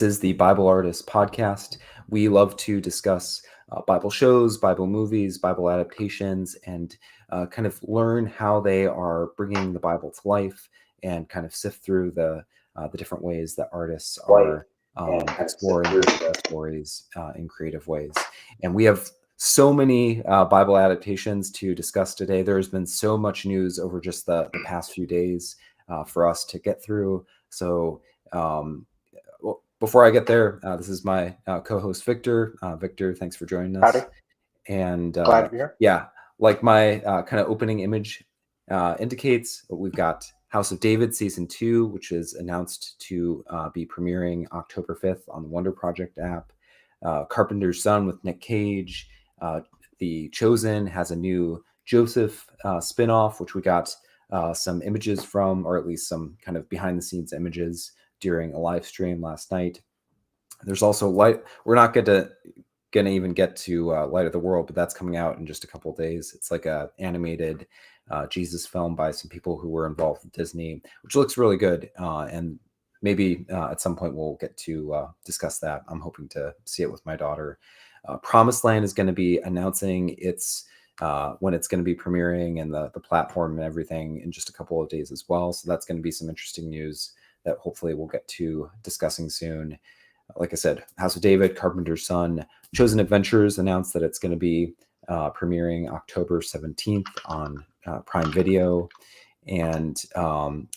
This is the Bible Artist Podcast. We love to discuss Bible shows, Bible movies, Bible adaptations, and kind of learn how they are bringing the Bible to life, and kind of sift through the different ways that artists are exploring biblical stories in creative ways. And we have so many Bible adaptations to discuss today. There's been so much news over just the past few days for us to get through. So before I get there, this is my co-host, Victor. Victor, thanks for joining us. Howdy. And Glad to be here. Yeah, like my kind of opening image indicates, we've got House of David Season 2, which is announced to be premiering October 5th on the Wonder Project app. Carpenter's Son with Nick Cage. The Chosen has a new Joseph spinoff, which we got some images from, or at least some kind of behind-the-scenes images during a live stream last night. There's also Light. We're not gonna even get to Light of the World, but that's coming out in just a couple of days. It's like a animated Jesus film by some people who were involved with Disney, which looks really good. And maybe at some point we'll get to discuss that. I'm hoping to see it with my daughter. Promised Land is going to be announcing its when it's going to be premiering and the platform and everything in just a couple of days as well. So that's going to be some interesting news that hopefully we'll get to discussing soon. Like I said, House of David, Carpenter's Son. Chosen Adventures announced that it's going to be premiering October 17th on Prime Video. And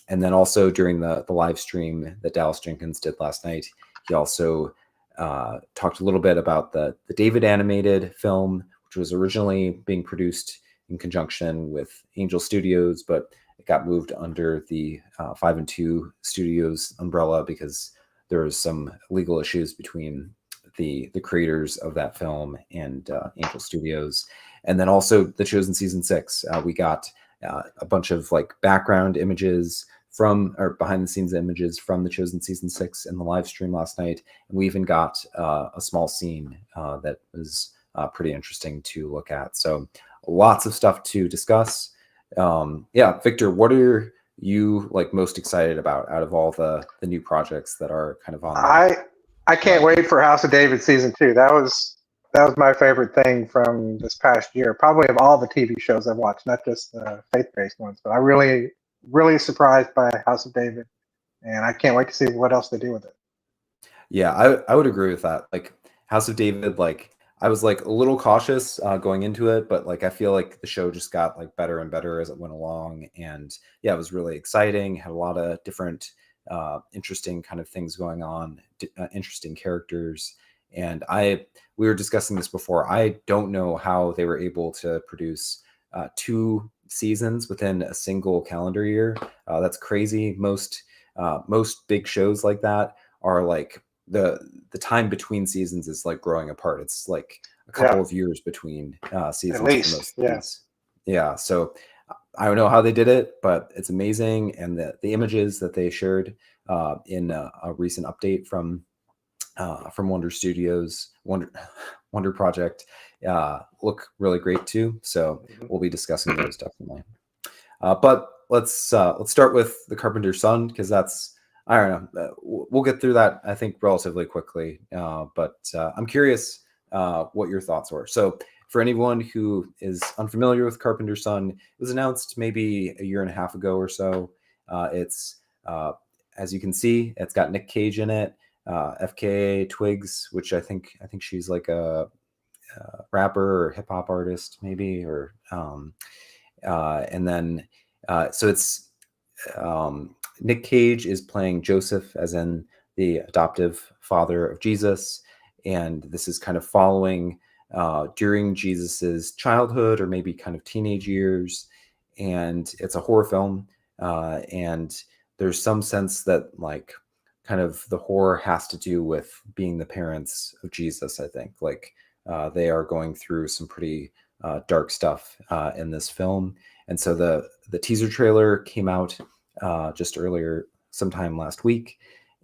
then also during the live stream that Dallas Jenkins did last night, he also talked a little bit about the David animated film, which was originally being produced in conjunction with Angel Studios, but it got moved under the 5 and 2 Studios umbrella because there was some legal issues between the creators of that film and Angel Studios. And then also The Chosen Season 6. We got a bunch of like background images from, or behind the scenes images from The Chosen Season 6 in the live stream last night. And we even got a small scene that was pretty interesting to look at. So lots of stuff to discuss. Victor, what are you like most excited about out of all the new projects that are kind of on there? I can't wait for House of David Season 2. That was my favorite thing from this past year, probably of all the TV shows I've watched, not just the faith-based ones, but I really surprised by House of David, and I can't wait to see what else they do with it. Yeah, I would agree with that. Like House of David, like I was like a little cautious going into it, but like I feel like the show just got like better and better as it went along. And yeah, it was really exciting. Had a lot of different interesting kind of things going on, interesting characters. And we were discussing this before. I don't know how they were able to produce 2 seasons within a single calendar year. That's crazy. Most big shows like that are like the time between seasons is like growing apart. It's like a couple of years between seasons. At least, yeah. So I don't know how they did it, but it's amazing. And the images that they shared in a recent update from Wonder Studios, Wonder Project, look really great too. So we'll be discussing those definitely. But let's start with the Carpenter's Son, because that's, I don't know, we'll get through that I think relatively quickly. But I'm curious what your thoughts were. So for anyone who is unfamiliar with Carpenter's Son, it was announced maybe a year and a half ago or so. It's as you can see, it's got Nick Cage in it. FKA Twigs, which I think she's like a rapper or hip hop artist, maybe, or and then so it's Nick Cage is playing Joseph, as in the adoptive father of Jesus, and this is kind of following during Jesus's childhood or maybe kind of teenage years, and it's a horror film, and there's some sense that like kind of the horror has to do with being the parents of Jesus. I think like they are going through some pretty dark stuff in this film. And so the teaser trailer came out just earlier, sometime last week.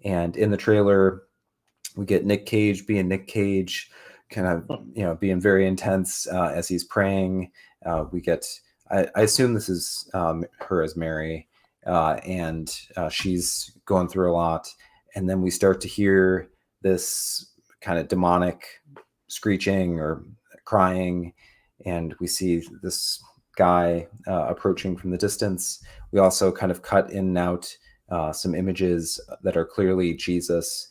And in the trailer, we get Nick Cage being Nick Cage, kind of, being very intense as he's praying. We get, I assume this is her as Mary, and she's going through a lot. And then we start to hear this kind of demonic screeching or crying, and we see this guy approaching from the distance. We also kind of cut in and out some images that are clearly Jesus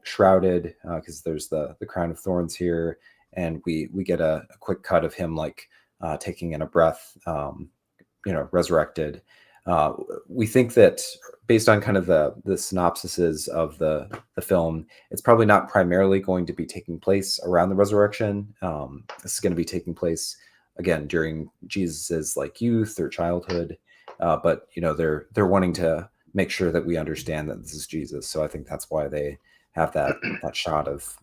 shrouded, because there's the crown of thorns here, and we get a quick cut of him like taking in a breath, resurrected. We think that based on kind of the synopsises of the film, it's probably not primarily going to be taking place around the resurrection. This is going to be taking place again during Jesus's like youth or childhood, but they're wanting to make sure that we understand that this is Jesus. So I think that's why they have that shot of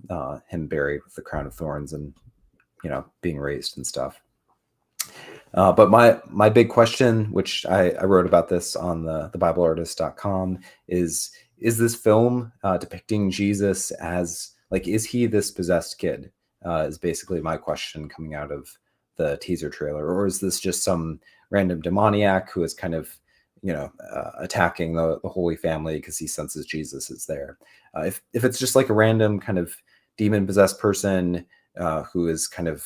him buried with the crown of thorns and being raised and stuff. But my big question, which I wrote about this on the BibleArtist.com, is this film depicting Jesus as like, is he this possessed kid? Is basically my question coming out of the teaser trailer, or is this just some random demoniac who is kind of attacking the Holy Family because he senses Jesus is there? If it's just like a random kind of demon possessed person who is kind of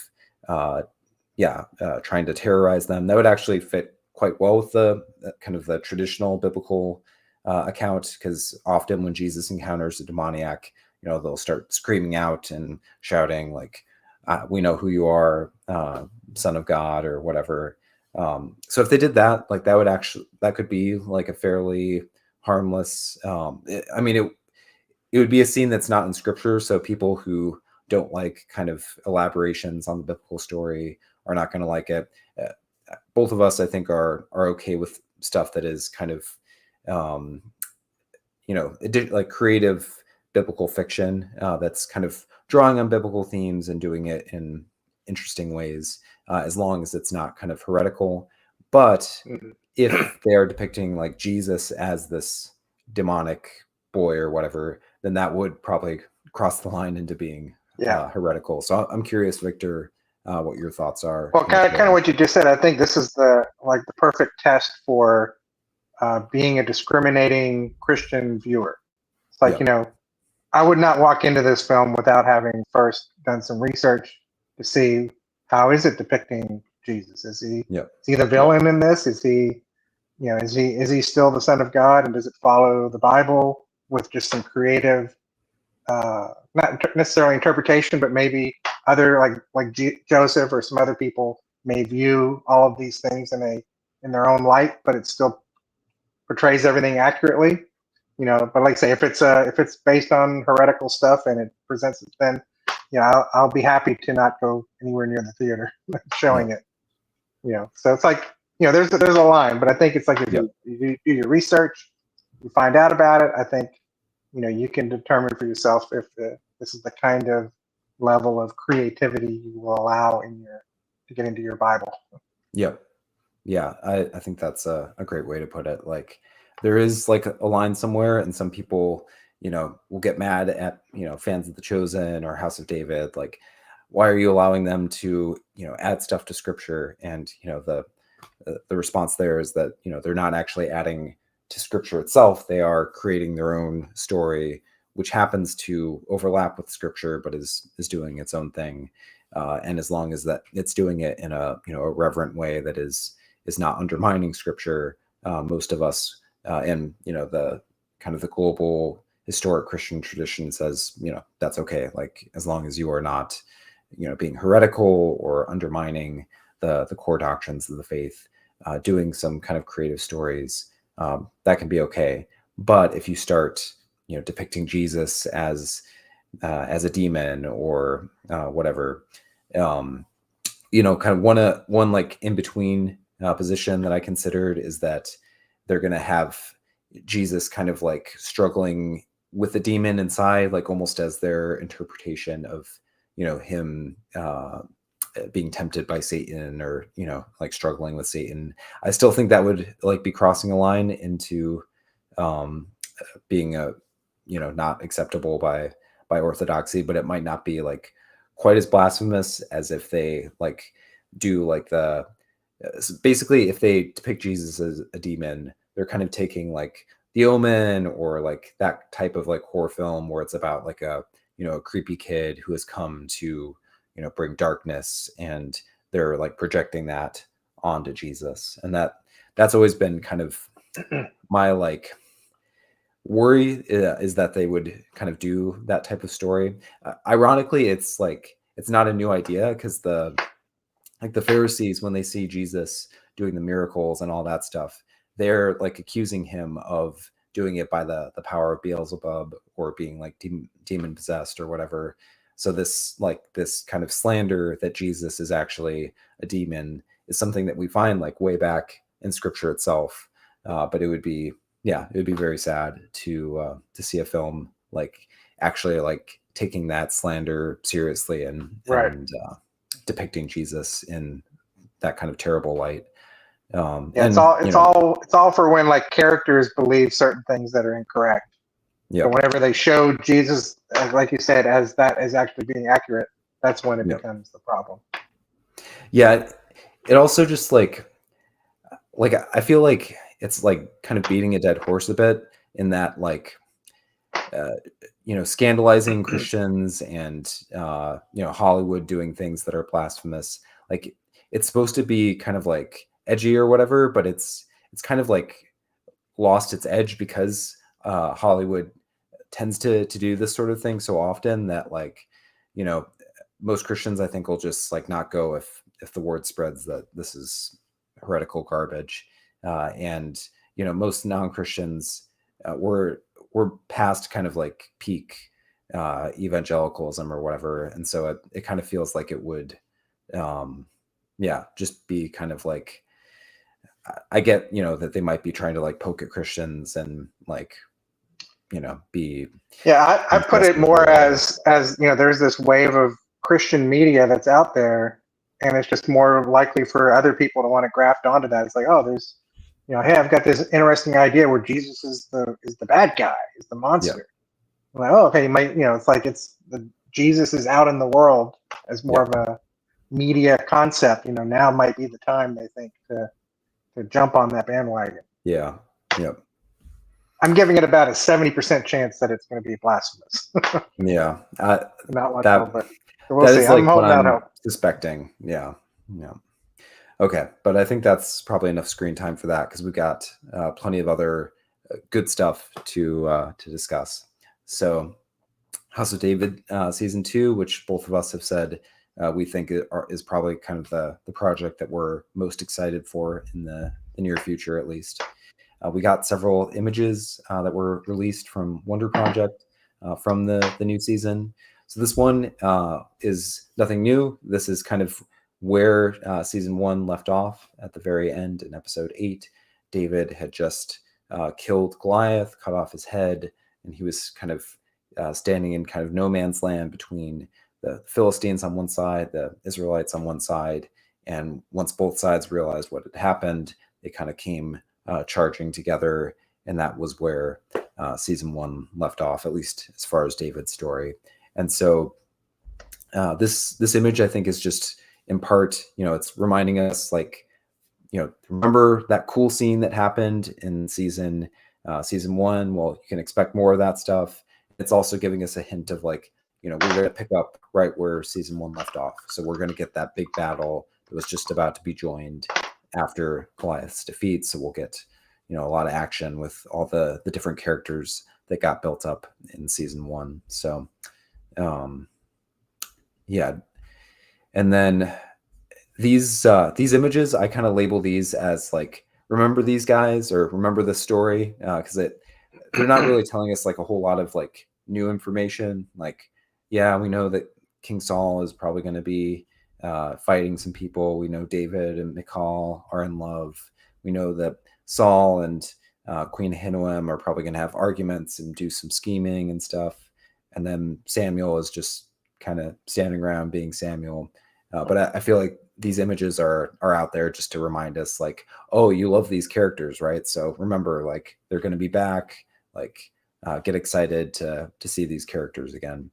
trying to terrorize them, that would actually fit quite well with the kind of the traditional biblical account, because often when Jesus encounters a demoniac, they'll start screaming out and shouting like, we know who you are, Son of God, or whatever. So if they did that, like that could be like a fairly harmless, it would be a scene that's not in scripture. So people who don't like kind of elaborations on the biblical story are not going to like it. Both of us, I think, are okay with stuff that is kind of, like creative biblical fiction that's kind of drawing on biblical themes and doing it in interesting ways, as long as it's not kind of heretical. But if they're depicting like Jesus as this demonic boy or whatever, then that would probably cross the line into being heretical. So I'm curious, Victor, what your thoughts are. Well, kind of what you just said. I think this is the perfect test for being a discriminating Christian viewer. It's like, I would not walk into this film without having first done some research to see how is it depicting Jesus. Is he the villain in this? Is he is he still the Son of God, and does it follow the Bible with just some creative, not necessarily interpretation, but maybe other like Joseph or some other people may view all of these things in their own light, but it still portrays everything accurately. But like I say, if it's based on heretical stuff and it presents it, then I'll be happy to not go anywhere near the theater showing it. So it's like there's a line, but I think it's like if you do your research, you find out about it. I think you can determine for yourself if this is the kind of level of creativity you will allow to get into your Bible. Yep. Yeah, I think that's a great way to put it. Like, there is like a line somewhere, and some people, will get mad at, fans of The Chosen or House of David. Like, why are you allowing them to, add stuff to scripture? And, the response there is that, they're not actually adding to scripture itself. They are creating their own story, which happens to overlap with scripture, but is doing its own thing. And as long as that it's doing it in a reverent way that is not undermining scripture, most of us and the kind of the global historic Christian tradition says that's okay. Like, as long as you are not being heretical or undermining the core doctrines of the faith, doing some kind of creative stories, that can be okay. But if you start depicting Jesus as a demon or whatever, kind of one like in between position that I considered is that they're going to have Jesus kind of like struggling with the demon inside, like almost as their interpretation of him being tempted by Satan, or like struggling with Satan. I still think that would like be crossing a line into being a not acceptable by orthodoxy, but it might not be like quite as blasphemous as if they like do like basically if they depict Jesus as a demon, they're kind of taking like The Omen, or like that type of like horror film where it's about like a, you know, a creepy kid who has come to, you know, bring darkness, and they're like projecting that onto Jesus. And that's always been kind of my like worry, is that they would kind of do that type of story. Ironically, it's like it's not a new idea, because the Pharisees, when they see Jesus doing the miracles and all that stuff, they're like accusing him of doing it by the power of Beelzebub, or being like demon possessed or whatever. So this kind of slander that Jesus is actually a demon is something that we find like way back in scripture itself. But it would be very sad to see a film like actually like taking that slander seriously, and Right. depicting Jesus in that kind of terrible light. Yeah, And it's all for when like characters believe certain things that are incorrect. yeah, So whenever they show Jesus, like you said, as that is actually being accurate, that's when it becomes the problem. Yeah, it also just like I feel like it's like kind of beating a dead horse a bit, in that like you know, scandalizing Christians, and you know, Hollywood doing things that are blasphemous. Like, it's supposed to be kind of like edgy or whatever, but it's kind of like lost its edge, because Hollywood tends to do this sort of thing so often, that like, you know, most Christians I think will just like not go if the word spreads that this is heretical garbage. And you know, most non-Christians we're past kind of like peak evangelicalism or whatever, and so it kind of feels like it would just be kind of like, I get, you know, that they might be trying to like poke at Christians and like, you know, be. Yeah, I put it more as you know, there's this wave of Christian media that's out there, and it's just more likely for other people to want to graft onto that. It's like, oh, there's, you know, hey, I've got this interesting idea where Jesus is the bad guy, is the monster. I'm like, oh, okay, you might, you know, it's like Jesus is out in the world as more of a media concept. You know, now might be the time, they think, to jump on that bandwagon. Yeah. Yep. I'm giving it about a 70% chance that it's going to be blasphemous. Yeah. Not much that, more, but we'll see. I'm holding out hope. Suspecting. Yeah. Yeah. Okay. But I think that's probably enough screen time for that, because we've got plenty of other good stuff to discuss. So House of David season 2, which both of us have said we think is probably kind of the project that we're most excited for in the near future, at least. We got several images that were released from Wonder Project from the new season. So this one is nothing new. This is kind of where season 1 left off at the very end in episode 8. David had just killed Goliath, cut off his head, and he was kind of standing in kind of no man's land between the Philistines on one side, the Israelites on one side. And once both sides realized what had happened, they kind of came charging together, and that was where season 1 left off, at least as far as David's story. And so this image, I think, is just in part, you know, it's reminding us, like, you know, remember that cool scene that happened in season 1? Well, you can expect more of that stuff. It's also giving us a hint of, like, you know, we're going to pick up right where season 1 left off. So we're going to get that big battle that was just about to be joined after Goliath's defeat. So we'll get, you know, a lot of action with all the different characters that got built up in season 1. So, yeah. And then these images, I kind of label these as like, remember these guys, or remember the story, because they're not really telling us like a whole lot of like new information. Like, yeah, we know that King Saul is probably going to be fighting some people. We know David and Mychal are in love. We know that Saul and Queen Ahinoam are probably going to have arguments and do some scheming and stuff. And then Samuel is just kind of standing around being Samuel. But I feel like these images are out there just to remind us, like, oh, you love these characters, right? So remember, like, they're going to be back. Like, get excited to see these characters again.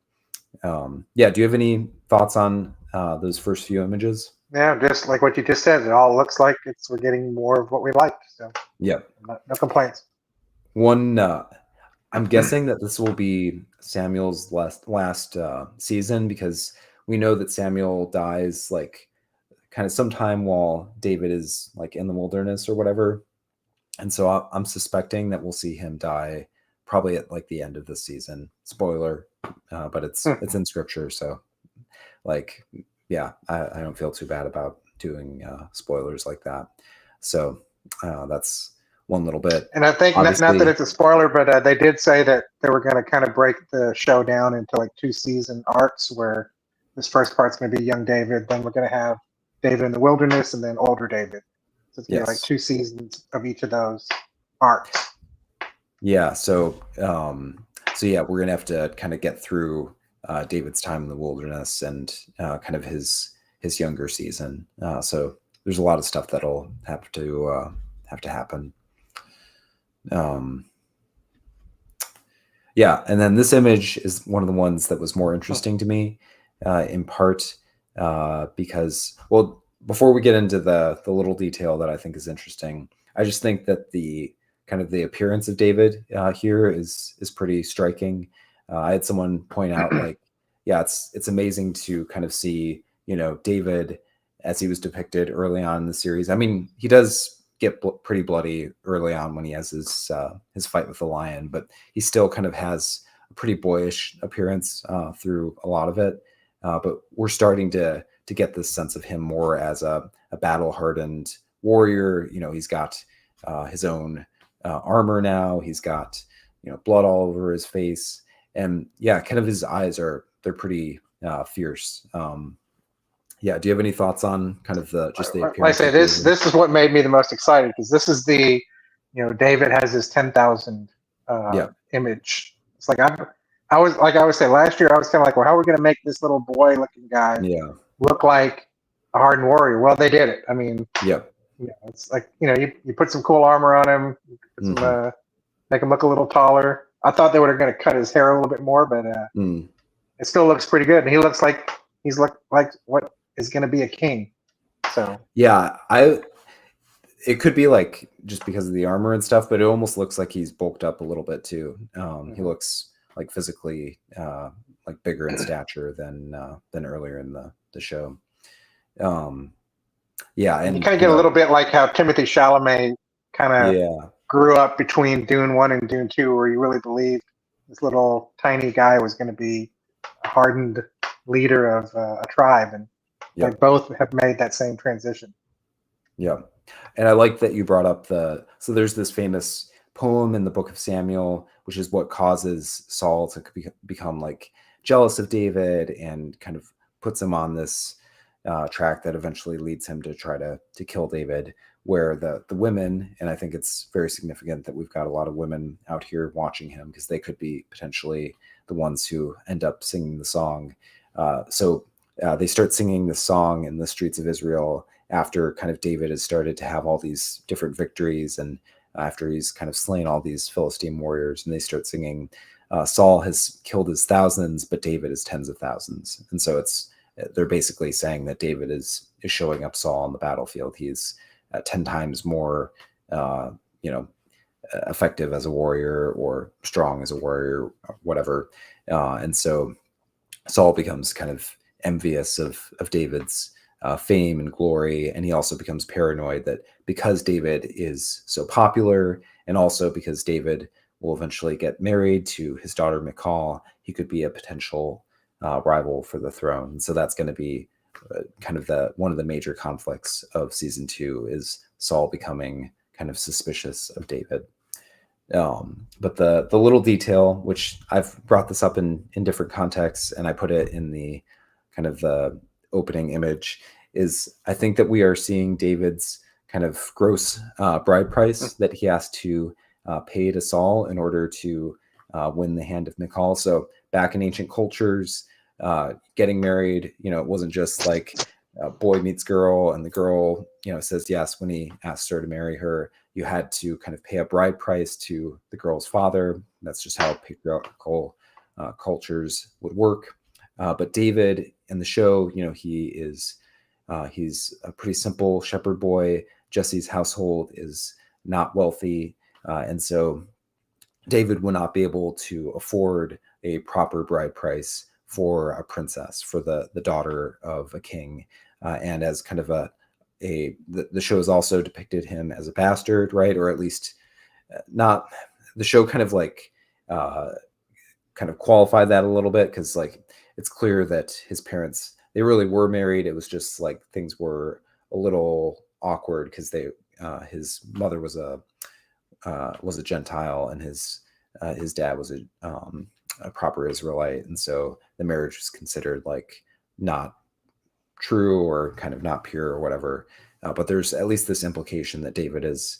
Do you have any thoughts on those first few images? Yeah, just like what you just said, it all looks like we're getting more of what we liked. So yeah, no complaints. One, I'm guessing that this will be Samuel's last season, because we know that Samuel dies like kind of sometime while David is like in the wilderness or whatever. And so I'm suspecting that we'll see him die probably at like the end of the season. Spoiler, but it's in scripture, so like, yeah, I don't feel too bad about doing spoilers like that. So that's one little bit. And I think not that it's a spoiler, but they did say that they were going to kind of break the show down into like 2-season arcs, where this first part's going to be young David, then we're going to have David in the wilderness, and then older David. So it's going to be like 2 seasons of each of those arcs. Yeah. So yeah, we're gonna have to kind of get through David's time in the wilderness and kind of his younger season. So there's a lot of stuff that'll have to happen. Yeah, and then this image is one of the ones that was more interesting to me, in part because, well, before we get into the little detail that I think is interesting, I just think that the kind of the appearance of David here is pretty striking. I had someone point out, like, yeah, it's amazing to kind of see, you know, David as he was depicted early on in the series. I mean, he does get pretty bloody early on when he has his fight with the lion, but he still kind of has a pretty boyish appearance through a lot of it. But we're starting to get this sense of him more as a battle-hardened warrior. You know, he's got his own armor now. He's got, you know, blood all over his face, and yeah, kind of his eyes they're pretty fierce. Yeah, do you have any thoughts on kind of the appearance? Like I say, this is what made me the most excited, because this is the, you know, David has his 10,000 image. It's like I was saying last year, I was kind of like, well, how are we going to make this little boy looking guy look like a hardened warrior? Well, they did it. I mean, it's like, you know, you put some cool armor on him, put some, make him look a little taller. I thought they were going to cut his hair a little bit more, but it still looks pretty good, and he looks like like what is going to be a king. So yeah, it could be like just because of the armor and stuff, but it almost looks like he's bulked up a little bit too. He looks like physically like bigger in stature than earlier in the show. Yeah, and you kind of get a little bit like how Timothy Chalamet kind of grew up between Dune 1 and Dune 2, where you really believed this little tiny guy was going to be a hardened leader of a tribe, and they both have made that same transition. Yeah, and I like that you brought up so there's this famous poem in the book of Samuel, which is what causes Saul to become like jealous of David and kind of puts him on this track that eventually leads him to try to kill David, where the women, and I think it's very significant that we've got a lot of women out here watching him, because they could be potentially the ones who end up singing the song. So they start singing the song in the streets of Israel after kind of David has started to have all these different victories, and after he's kind of slain all these Philistine warriors, and they start singing, Saul has killed his thousands, but David is tens of thousands. And so they're basically saying that David is showing up Saul on the battlefield. He's 10 times more, effective as a warrior, or strong as a warrior, or whatever. And so Saul becomes kind of envious of David's fame and glory, and he also becomes paranoid that because David is so popular, and also because David will eventually get married to his daughter Mychal, he could be a potential rival for the throne. And so that's going to be kind of one of the major conflicts of season 2, is Saul becoming kind of suspicious of David. But the little detail, which I've brought this up in different contexts, and I put it in the kind of the opening image, is I think that we are seeing David's kind of gross bride price that he has to pay to Saul in order to win the hand of Mychal. So back in ancient cultures, getting married, you know, it wasn't just like boy meets girl and the girl, you know, says yes when he asks her to marry her. You had to kind of pay a bride price to the girl's father. That's just how patriarchal cultures would work. But David in the show, you know, he's a pretty simple shepherd boy. Jesse's household is not wealthy, and so David would not be able to afford a proper bride price for a princess, for the daughter of a king, and as kind of the show has also depicted him as a bastard, right? Or at least not. The show kind of like kind of qualified that a little bit, because like it's clear that his parents, they really were married. It was just like things were a little awkward because his mother was a Gentile, and his dad was a proper Israelite, and so the marriage was considered like not true or kind of not pure or whatever. But there's at least this implication that David is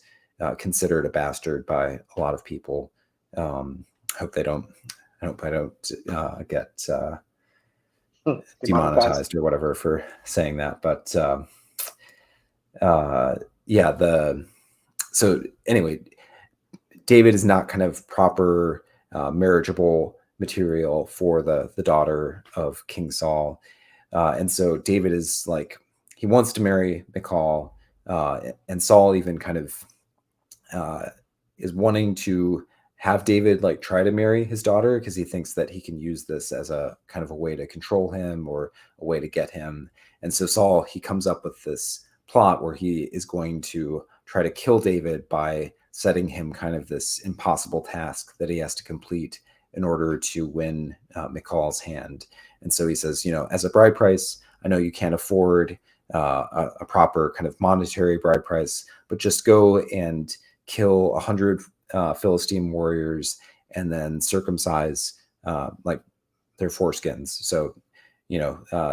considered a bastard by a lot of people. I hope I don't get demonetized or whatever for saying that. But so anyway, David is not kind of proper marriageable material for the daughter of King Saul. And so David is like, he wants to marry Mychal, and Saul even kind of is wanting to have David like try to marry his daughter, because he thinks that he can use this as a kind of a way to control him or a way to get him. And so Saul, he comes up with this plot where he is going to try to kill David by setting him kind of this impossible task that he has to complete in order to win Mychal's hand. And so he says, as a bride price, I know you can't afford a proper kind of monetary bride price, but just go and kill 100 Philistine warriors and then circumcise like their foreskins. So,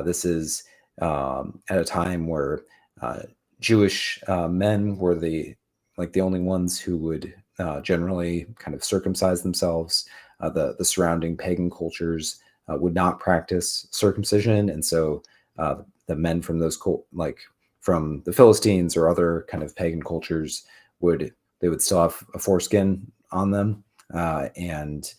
this is at a time where Jewish men were the only ones who would generally kind of circumcise themselves. The surrounding pagan cultures would not practice circumcision, and so the men from those from the Philistines or other kind of pagan cultures would still have a foreskin on them, and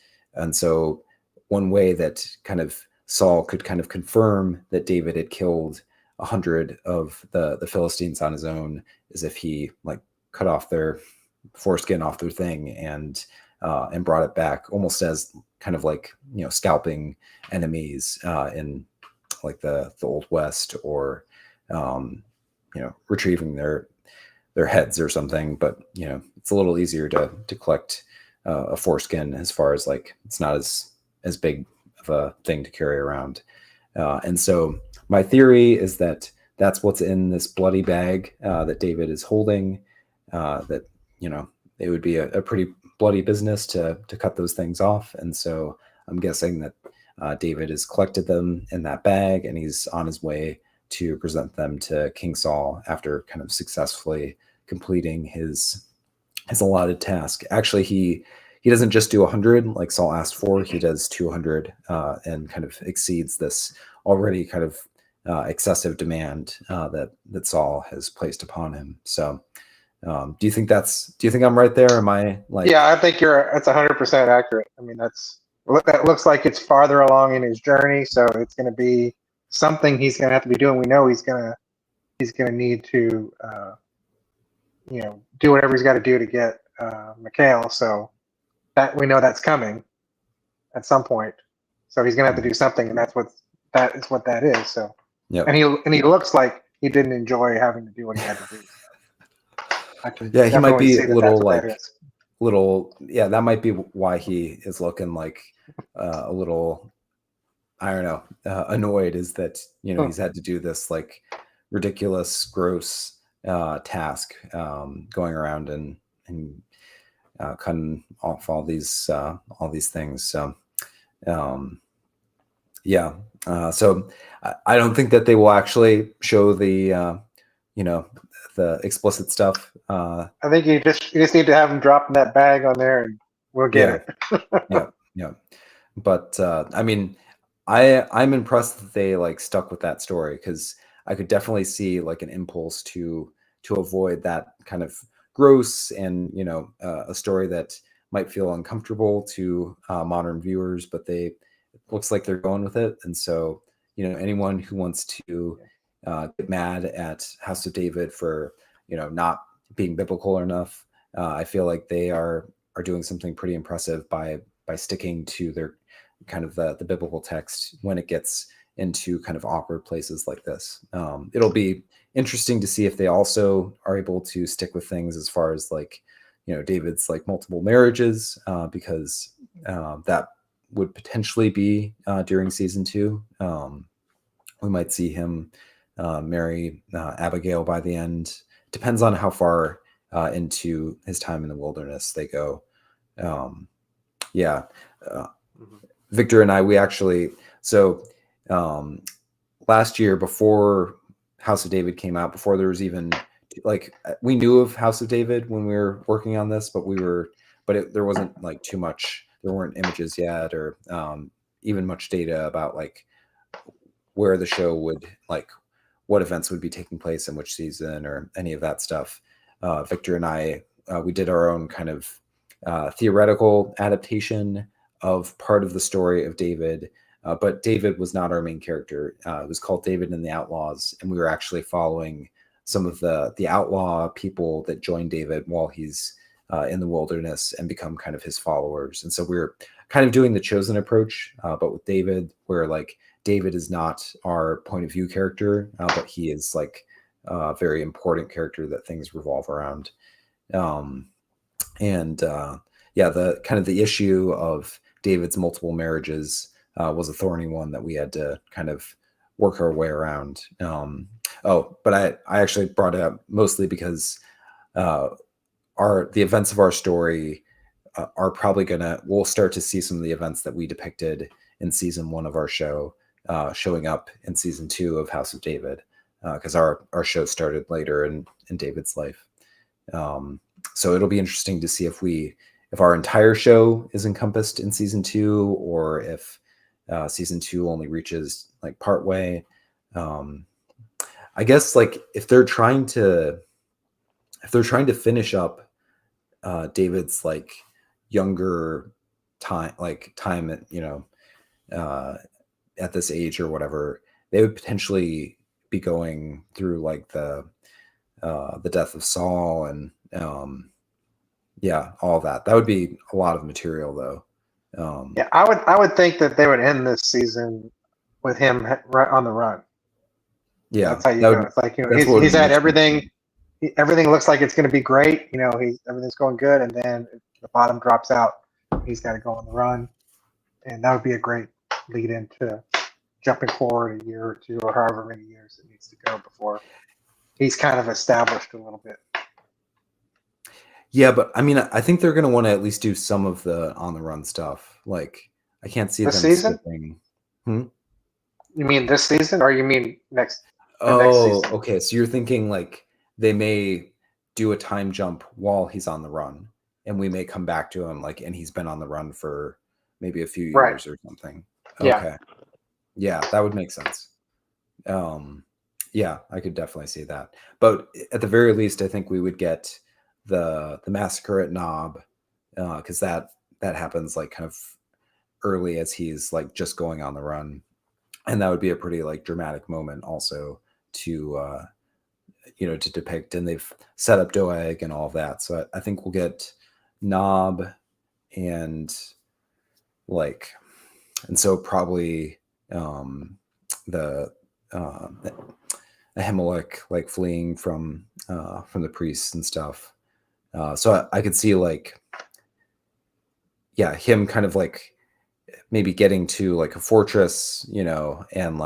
so one way that kind of Saul could kind of confirm that David had killed 100 of the Philistines on his own is if he like cut off their foreskin off their thing and brought it back, almost as kind of like scalping enemies in like the Old West, or retrieving their heads or something. But it's a little easier to collect a foreskin, as far as like it's not as big of a thing to carry around. And so my theory is that that's what's in this bloody bag that David is holding. That it would be a pretty bloody business to cut those things off. And so I'm guessing that David has collected them in that bag, and he's on his way to present them to King Saul after kind of successfully completing his allotted task. Actually, he doesn't just do 100 like Saul asked for. He does 200 and kind of exceeds this already kind of excessive demand that Saul has placed upon him. So do you think I'm right there? Am I like? Yeah, I think that's 100% accurate. I mean, that looks like it's farther along in his journey, so it's going to be something he's going to have to be doing. We know he's going to need to do whatever he's got to do to get Mychal. So that we know that's coming at some point. So he's going to have to do something, and that is what that is. So Yep. And he looks like he didn't enjoy having to do what he had to do. Yeah, he might be a that might be why he is looking like a little, I don't know, annoyed, is that he's had to do this like ridiculous, gross task, going around and cutting off all these things. So so I don't think that they will actually show the the explicit stuff. I think you just need to have him drop in that bag on there, and we'll get it. Yeah. But I mean, I'm impressed that they like stuck with that story, because I could definitely see like an impulse to avoid that kind of gross and a story that might feel uncomfortable to modern viewers, but it looks like they're going with it. And so anyone who wants to get mad at House of David for not being biblical enough, I feel like they are are doing something pretty impressive by sticking to their kind of the biblical text when it gets into kind of awkward places like this. It'll be interesting to see if they also are able to stick with things as far as like, David's like multiple marriages, because that would potentially be during season 2. We might see him marry Abigail by the end. Depends on how far into his time in the wilderness they go. Victor and I, we actually, last year, before House of David came out, before there was even like, we knew of House of David when we were working on this, but there wasn't like too much, there weren't images yet, or even much data about like where the show would, like what events would be taking place in which season or any of that stuff. Victor and I, we did our own kind of theoretical adaptation of part of the story of David, but David was not our main character. It was called David and the Outlaws, and we were actually following some of the outlaw people that join David while he's in the wilderness and become kind of his followers. And so we're kind of doing the Chosen approach, but with David, where like David is not our point of view character, but he is like a very important character that things revolve around. The kind of the issue of David's multiple marriages was a thorny one that we had to kind of work our way around. But I actually brought it up mostly because the events of our story are probably we'll start to see some of the events that we depicted in season 1 of our show showing up in season 2 of House of David, because our show started later in David's life. So it'll be interesting to see if our entire show is encompassed in season 2, or if season 2 only reaches like part way. I guess like if they're trying to finish up David's like younger time at this age or whatever, they would potentially be going through like the death of Saul and all that. That would be a lot of material though. I would think that they would end this season with him right on the run. Yeah, that's how you go. It's like, he's had everything. Everything looks like it's going to be great. Everything's going good, and then the bottom drops out. He's got to go on the run, and that would be a great lead into jumping forward a year or two, or however many years it needs to go before he's kind of established a little bit. Yeah, but I mean, I think they're going to want to at least do some of the on the run stuff. Like, I can't see this them season. skipping. You mean this season, or you mean next? Oh, okay. So you're thinking like they may do a time jump while he's on the run, and we may come back to him and he's been on the run for maybe a few years or something. Okay. Yeah, that would make sense. Yeah, I could definitely see that. But at the very least, I think we would get the massacre at Nob, because that happens like kind of early as he's like just going on the run, and that would be a pretty like dramatic moment also to to depict. And they've set up Doeg and all of that, so I think we'll get Nob and so probably the Ahimelech like fleeing from the priests and stuff. So I could see him kind of like maybe getting to like a fortress, and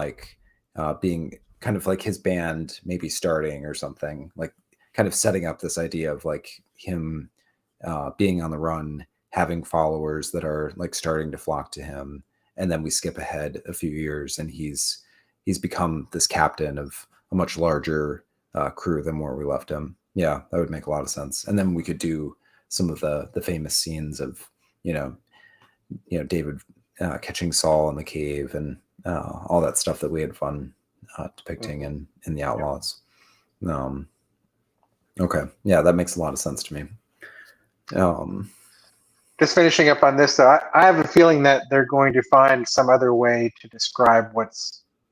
being kind of like his band maybe starting or something, like kind of setting up this idea of like him being on the run, having followers that are like starting to flock to him. And then we skip ahead a few years and he's become this captain of a much larger crew than where we left him. Yeah, that would make a lot of sense. And then we could do some of the famous scenes of, David catching Saul in the cave and all that stuff that we had fun depicting in the Outlaws. Okay. Yeah, that makes a lot of sense to me. Just finishing up on this, though, I have a feeling that they're going to find some other way to describe what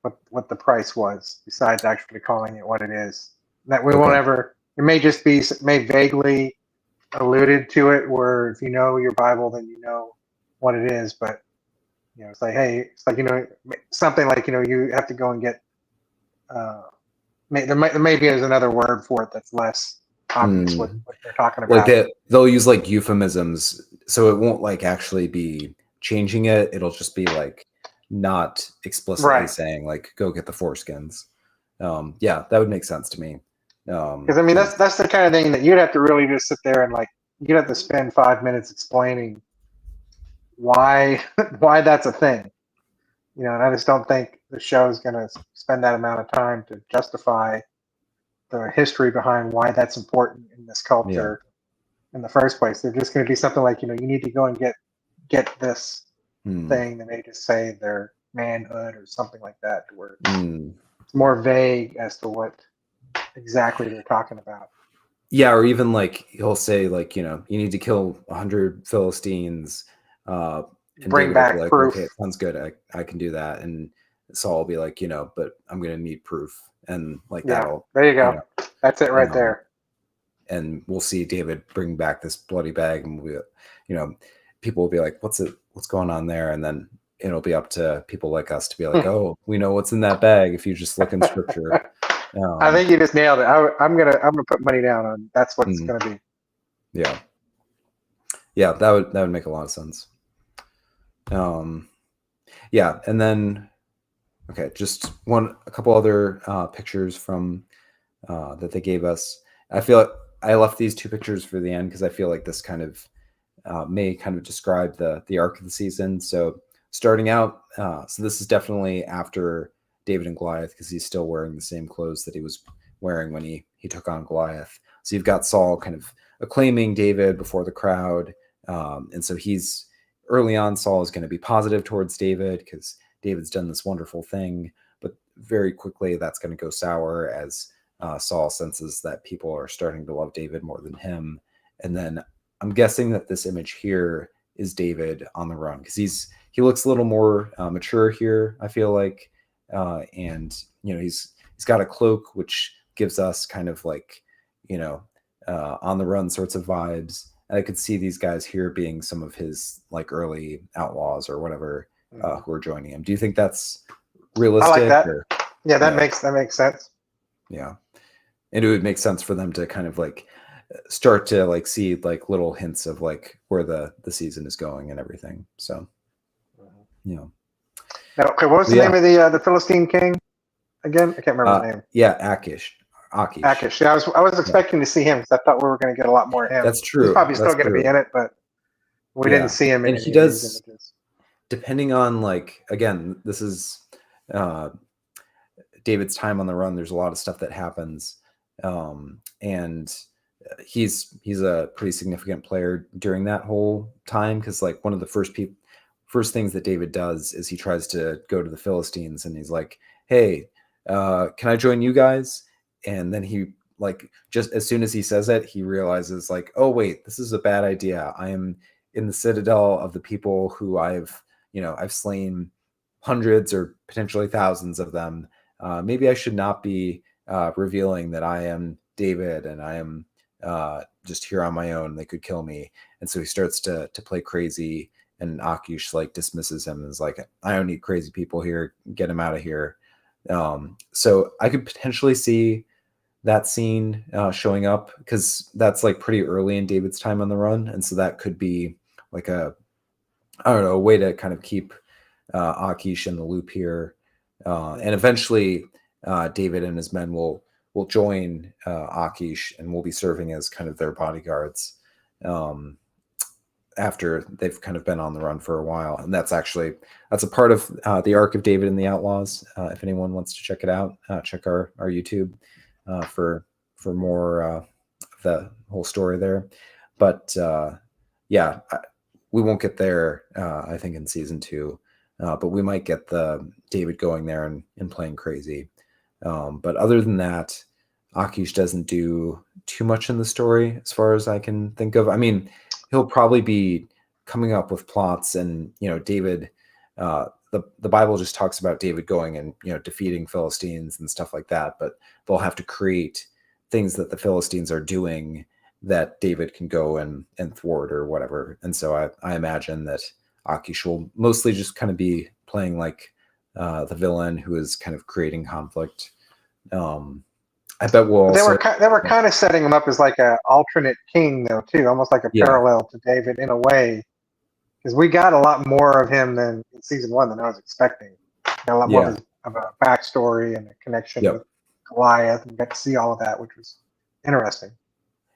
the price was besides actually calling it what it is. That we won't ever. It may just be vaguely alluded to it, where if you know your Bible, then you know what it is. But it's like, hey, it's like something like you have to go and get. Maybe there's another word for it that's less obvious what they're talking Like about. they'll use like euphemisms, so it won't like actually be changing it. It'll just be like not explicitly saying like go get the foreskins. Yeah, that would make sense to me. Because I mean that's the kind of thing that you'd have to really just sit there and like you'd have to spend 5 minutes explaining why that's a thing. And I just don't think the show is going to spend that amount of time to justify the history behind why that's important in this culture in the first place. They're just going to do something like, you need to go and get this thing, and they just say their manhood or something like that, to where it's more vague as to what exactly they're talking about. Yeah, or even like he'll say like, you need to kill 100 Philistines. And bring David back will be like, proof. okay, sounds good. I can do that. And Saul will be like, but I'm gonna need proof. And like that'll there you go. That's it right there. And we'll see David bring back this bloody bag, and we'll be, people will be like, what's going on there? And then it'll be up to people like us to be like, oh, we know what's in that bag if you just look in scripture. I think you just nailed it. I'm gonna put money down on that's what it's gonna be. Yeah, that would make a lot of sense. Yeah, and then just a couple other pictures from that they gave us. I feel like I left these two pictures for the end because I feel like this kind of may kind of describe the arc of the season. So starting out, so this is definitely after David and Goliath, because he's still wearing the same clothes that he was wearing when he took on Goliath. So you've got Saul kind of acclaiming David before the crowd, and so he's early on. Saul is going to be positive towards David because David's done this wonderful thing, but very quickly that's going to go sour as Saul senses that people are starting to love David more than him. And then I'm guessing that this image here is David on the run, because he looks a little more mature here, I feel like, and he's got a cloak, which gives us kind of like on the run sorts of vibes. And I could see these guys here being some of his like early outlaws or whatever who are joining him. Do you think that's realistic? I like that. Yeah, that makes sense. Yeah, and it would make sense for them to kind of like start to like see like little hints of like where the season is going and everything. So, Now, okay, what was the name of the Philistine king again? I can't remember his name. Yeah, Achish. Yeah, I was expecting to see him because I thought we were going to get a lot more of him. That's true. He's probably still going to be in it, but we didn't see him in any of these images. Depending on like, again, this is David's time on the run. There's a lot of stuff that happens, and he's a pretty significant player during that whole time, because like one of the first things that David does is he tries to go to the Philistines, and he's like, hey, can I join you guys? And then he like, just as soon as he says it, he realizes like, oh wait, this is a bad idea. I am in the citadel of the people who I've slain hundreds or potentially thousands of them. Maybe I should not be revealing that I am David and I am just here on my own. They could kill me. And so he starts to play crazy, and Achish like dismisses him and is like, I don't need crazy people here. Get him out of here. So I could potentially see that scene showing up, because that's like pretty early in David's time on the run. And so that could be like a way to kind of keep Achish in the loop here. And eventually David and his men will join Achish and will be serving as kind of their bodyguards after they've kind of been on the run for a while. And that's a part of the arc of David and the Outlaws. If anyone wants to check it out, check our YouTube for more of the whole story there. But we won't get there, I think, in season 2. But we might get the David going there and playing crazy. But other than that, Achish doesn't do too much in the story as far as I can think of. I mean, he'll probably be coming up with plots, and David, the Bible just talks about David going and defeating Philistines and stuff like that, but they'll have to create things that the Philistines are doing that David can go and thwart or whatever. And so I imagine that Akish will mostly just kind of be playing like the villain who is kind of creating conflict. I bet we'll They also were kind of setting him up as like an alternate king though too, almost like a parallel to David in a way, because we got a lot more of him than in season 1 than I was expecting. Got a lot more of a backstory and a connection with Goliath, and got to see all of that, which was interesting.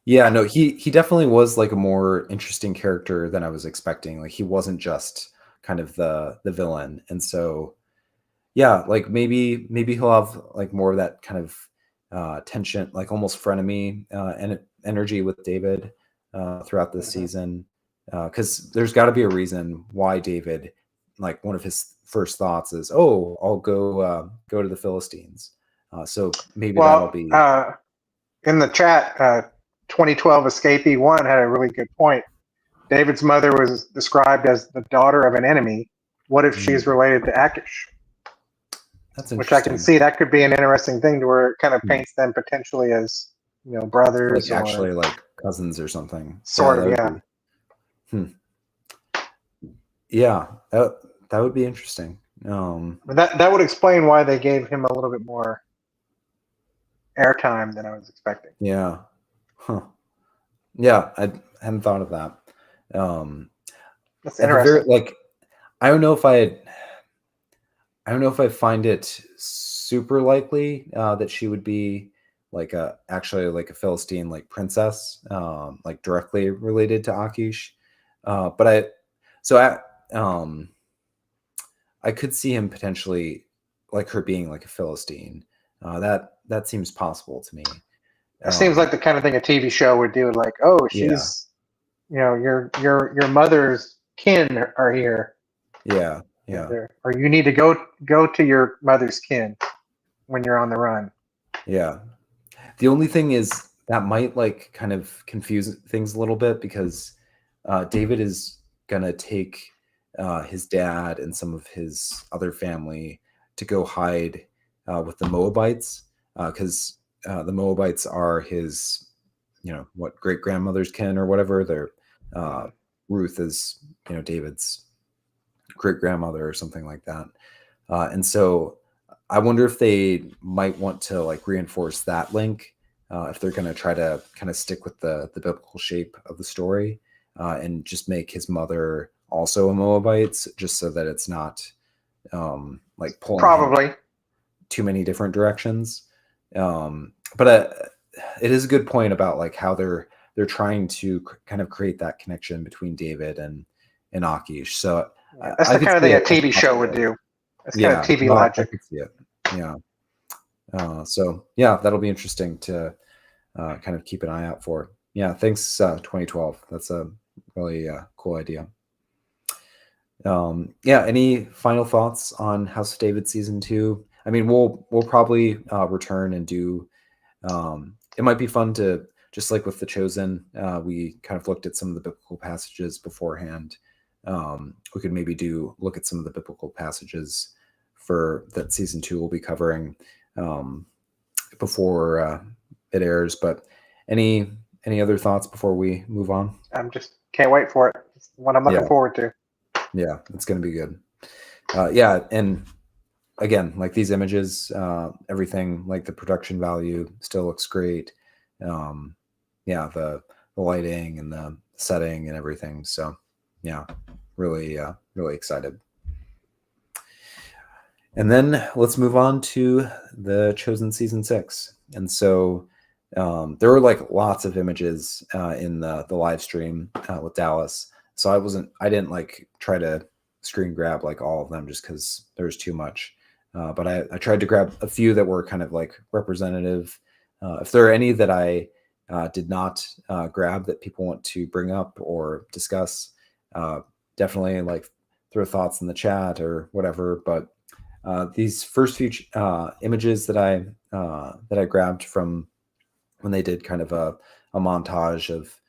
Yeah, no, he definitely was like a more interesting character than I was expecting. Like he wasn't just kind of the villain. And so yeah, like maybe he'll have like more of that kind of tension, like almost frenemy and energy with David throughout this season. Because there's got to be a reason why David, like one of his first thoughts is, "Oh, I'll go to the Philistines." So maybe that'll be in the chat. 2012 Escapee 1 had a really good point. David's mother was described as the daughter of an enemy. What if she's related to Akish? That's which I can see that could be an interesting thing to where it kind of paints them potentially as, you know, brothers, like actually like cousins or something. Sort of, yeah. Yeah, that would be interesting. That would explain why they gave him a little bit more airtime than I was expecting. Yeah. Yeah, I hadn't thought of that. That's interesting. Like, I don't know if I find it super likely that she would be like actually like a Philistine like princess, like directly related to Akish. But I could see him potentially like her being like a Philistine. That seems possible to me. It seems like the kind of thing a TV show would do. Like, oh, she's, you know, your mother's kin are here. Yeah. Or you need to go to your mother's kin when you're on the run. Yeah. The only thing is that might like kind of confuse things a little bit because David is gonna take his dad and some of his other family to go hide with the Moabites because the Moabites are his, you know, what great grandmother's kin or whatever. They're Ruth is, you know, David's great grandmother or something like that. And so I wonder if they might want to like reinforce that link if they're going to try to kind of stick with the biblical shape of the story and just make his mother also a Moabite, just so that it's not like pulling probably too many different directions. But it is a good point about like how they're trying to kind of create that connection between David and Akish. So that's the kind of thing a TV show would do. That's kind of TV logic. I could see it. Yeah. So yeah, that'll be interesting to kind of keep an eye out for. Yeah. Thanks, 2012. That's a really cool idea. Yeah. Any final thoughts on House of David season 2? I mean, we'll probably return and do. It might be fun to just like with The Chosen. We kind of looked at some of the biblical passages beforehand. We could maybe look at some of the biblical passages for that season 2 we'll be covering before it airs. But any other thoughts before we move on? I'm just can't wait for it. It's what I'm looking forward to. Yeah, it's going to be good. Yeah, and again, like these images, everything, like the production value still looks great. Yeah, the lighting and the setting and everything. So yeah, really excited. And then let's move on to The Chosen season 6. And so there were like lots of images in the live stream with Dallas. So I didn't like try to screen grab like all of them just because there was too much. But I tried to grab a few that were kind of like representative. If there are any that I did not grab that people want to bring up or discuss, definitely like throw thoughts in the chat or whatever. But these first few images that I grabbed from when they did kind of a montage of,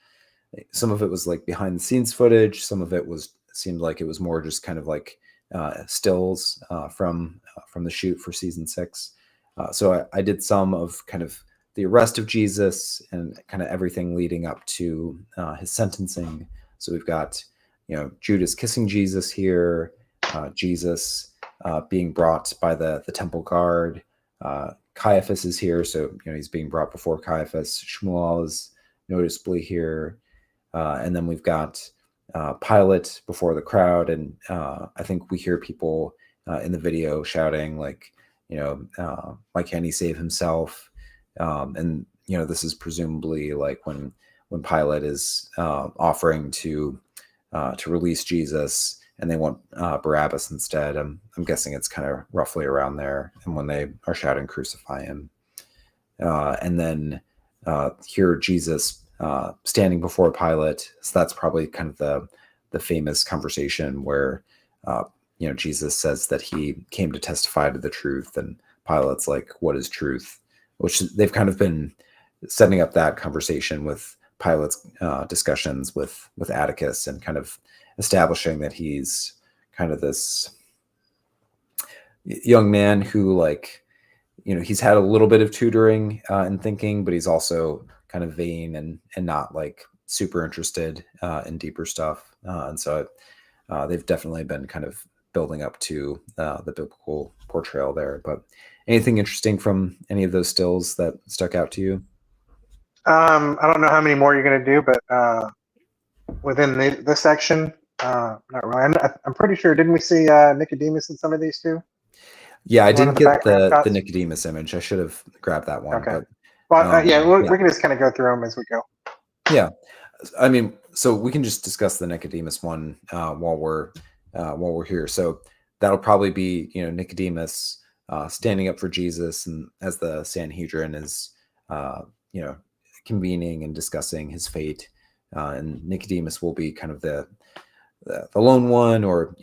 some of it was like behind the scenes footage, some of it seemed like it was more just kind of like stills from the shoot for season 6. So I did some of kind of the arrest of Jesus and kind of everything leading up to his sentencing. So we've got, Judas kissing Jesus here, Jesus being brought by the temple guard. Caiaphas is here, so he's being brought before Caiaphas. Shmuel is noticeably here, and then we've got Pilate before the crowd, and I think we hear people in the video shouting like, why can't he save himself? And this is presumably like when Pilate is offering to release Jesus, and they want Barabbas instead. I'm guessing it's kind of roughly around there, and when they are shouting, "Crucify him!" And then here Jesus standing before Pilate. So that's probably kind of the famous conversation where Jesus says that he came to testify to the truth, and Pilate's like, "What is truth?" Which they've kind of been setting up that conversation with Pilate's discussions with Atticus, and kind of establishing that he's kind of this young man who, like, he's had a little bit of tutoring and thinking, but he's also kind of vain and not like super interested in deeper stuff. And so they've definitely been kind of building up to the biblical portrayal there. But anything interesting from any of those stills that stuck out to you? I don't know how many more you're going to do, but within this section, not really. I'm pretty sure. Didn't we see Nicodemus in some of these too? Yeah, I didn't get the Nicodemus image. I should have grabbed that one. Okay. But, we can just kind of go through them as we go. Yeah, I mean, so we can just discuss the Nicodemus one while we're here. So that'll probably be Nicodemus standing up for Jesus, and as the Sanhedrin is convening and discussing his fate, and Nicodemus will be kind of the lone one, or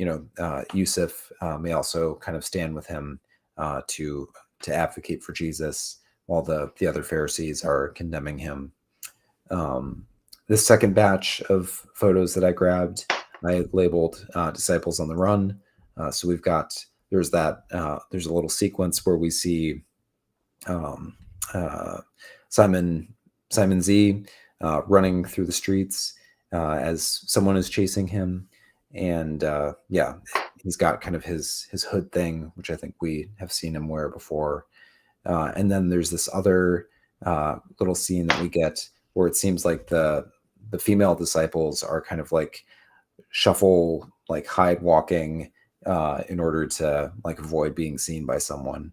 Yusuf may also kind of stand with him to advocate for Jesus, while the other Pharisees are condemning him. This second batch of photos that I grabbed, I labeled disciples on the run. So we've got, there's a little sequence where we see Simon Z running through the streets as someone is chasing him. And he's got kind of his hood thing, which I think we have seen him wear before. And then there's this other little scene that we get where it seems like the female disciples are kind of like shuffle, like hide walking in order to like avoid being seen by someone.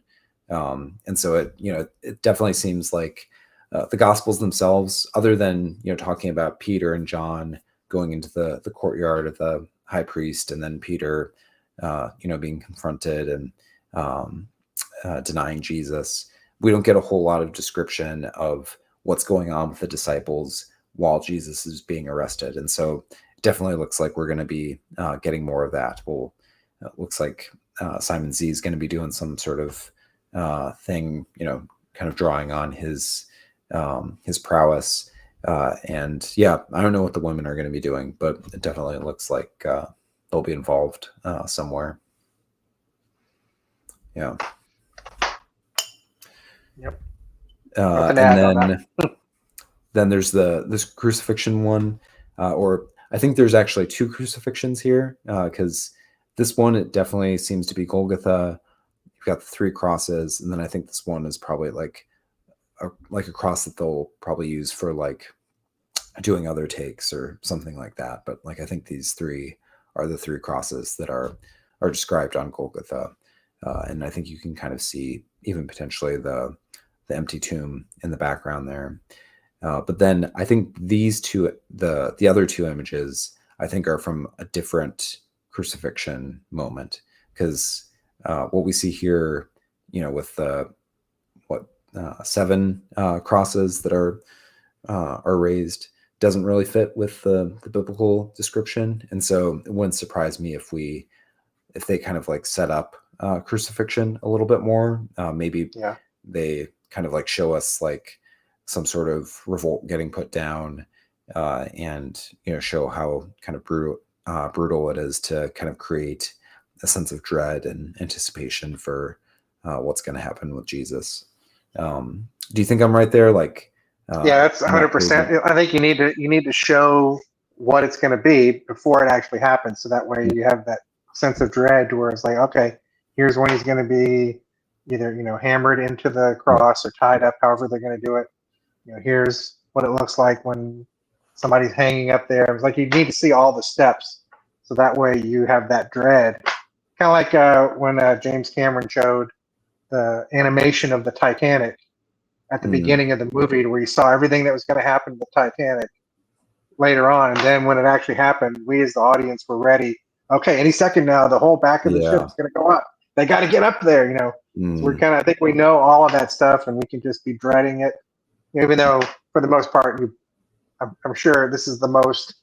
And so it definitely seems like the Gospels themselves, other than talking about Peter and John going into the courtyard of the high priest, and then Peter being confronted and denying Jesus, we don't get a whole lot of description of what's going on with the disciples while Jesus is being arrested. And so it definitely looks like we're going to be getting more of that. It looks like Simon Z is going to be doing some sort of thing, kind of drawing on his prowess. And yeah, I don't know what the women are going to be doing, but it definitely looks like they'll be involved somewhere. Yeah. Yep. And then there's this crucifixion one, or I think there's actually two crucifixions here, because this one, it definitely seems to be Golgotha. You've got the three crosses, and then I think this one is probably like a cross that they'll probably use for like doing other takes or something like that. But like, I think these three are the three crosses that are described on Golgotha. And I think you can kind of see even potentially the empty tomb in the background there. But then I think these two, the other two images, I think are from a different crucifixion moment, because what we see here, with the 7 crosses that are raised, doesn't really fit with the biblical description. And so it wouldn't surprise me if they kind of like set up crucifixion a little bit more. Maybe they kind of like show us like some sort of revolt getting put down, and show how kind of brutal it is to kind of create a sense of dread and anticipation for what's going to happen with Jesus. Do you think I'm right there? Like, Yeah, that's not crazy. 100%. I think you need to show what it's going to be before it actually happens, so that way you have that sense of dread where it's like, okay, here's when he's going to be either hammered into the Yeah. cross or tied up, however they're going to do it. Here's what it looks like when somebody's hanging up there. It's like you need to see all the steps, so that way you have that dread. Kind of like when James Cameron showed the animation of the Titanic at the Mm, beginning of the movie, where you saw everything that was going to happen to the Titanic later on, and then when it actually happened, we as the audience were ready. Okay, any second now, the whole back of the ship yeah. is going to go up. They got to get up there. So we're Mm, kind of, I think we know all of that stuff, and we can just be dreading it, even though for the most part, I'm sure this is the most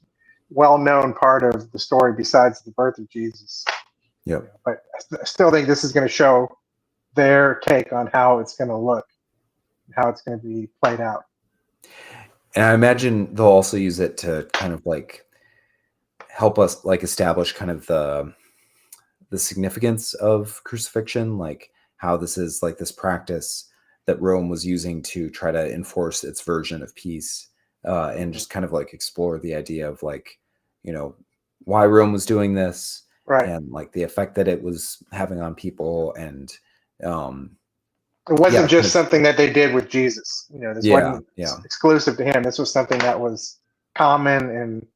well-known part of the story besides the birth of Jesus. yep. But I still think this is going to show their take on how it's going to look, how it's going to be played out. And I imagine they'll also use it to kind of like help us like establish kind of the significance of crucifixion, like how this is like this practice that Rome was using to try to enforce its version of peace, and just kind of like explore the idea of like, why Rome was doing this, Right. and like the effect that it was having on people, and It wasn't kind just of, something that they did with Jesus. This yeah, wasn't yeah, exclusive to him. This was something that was common, and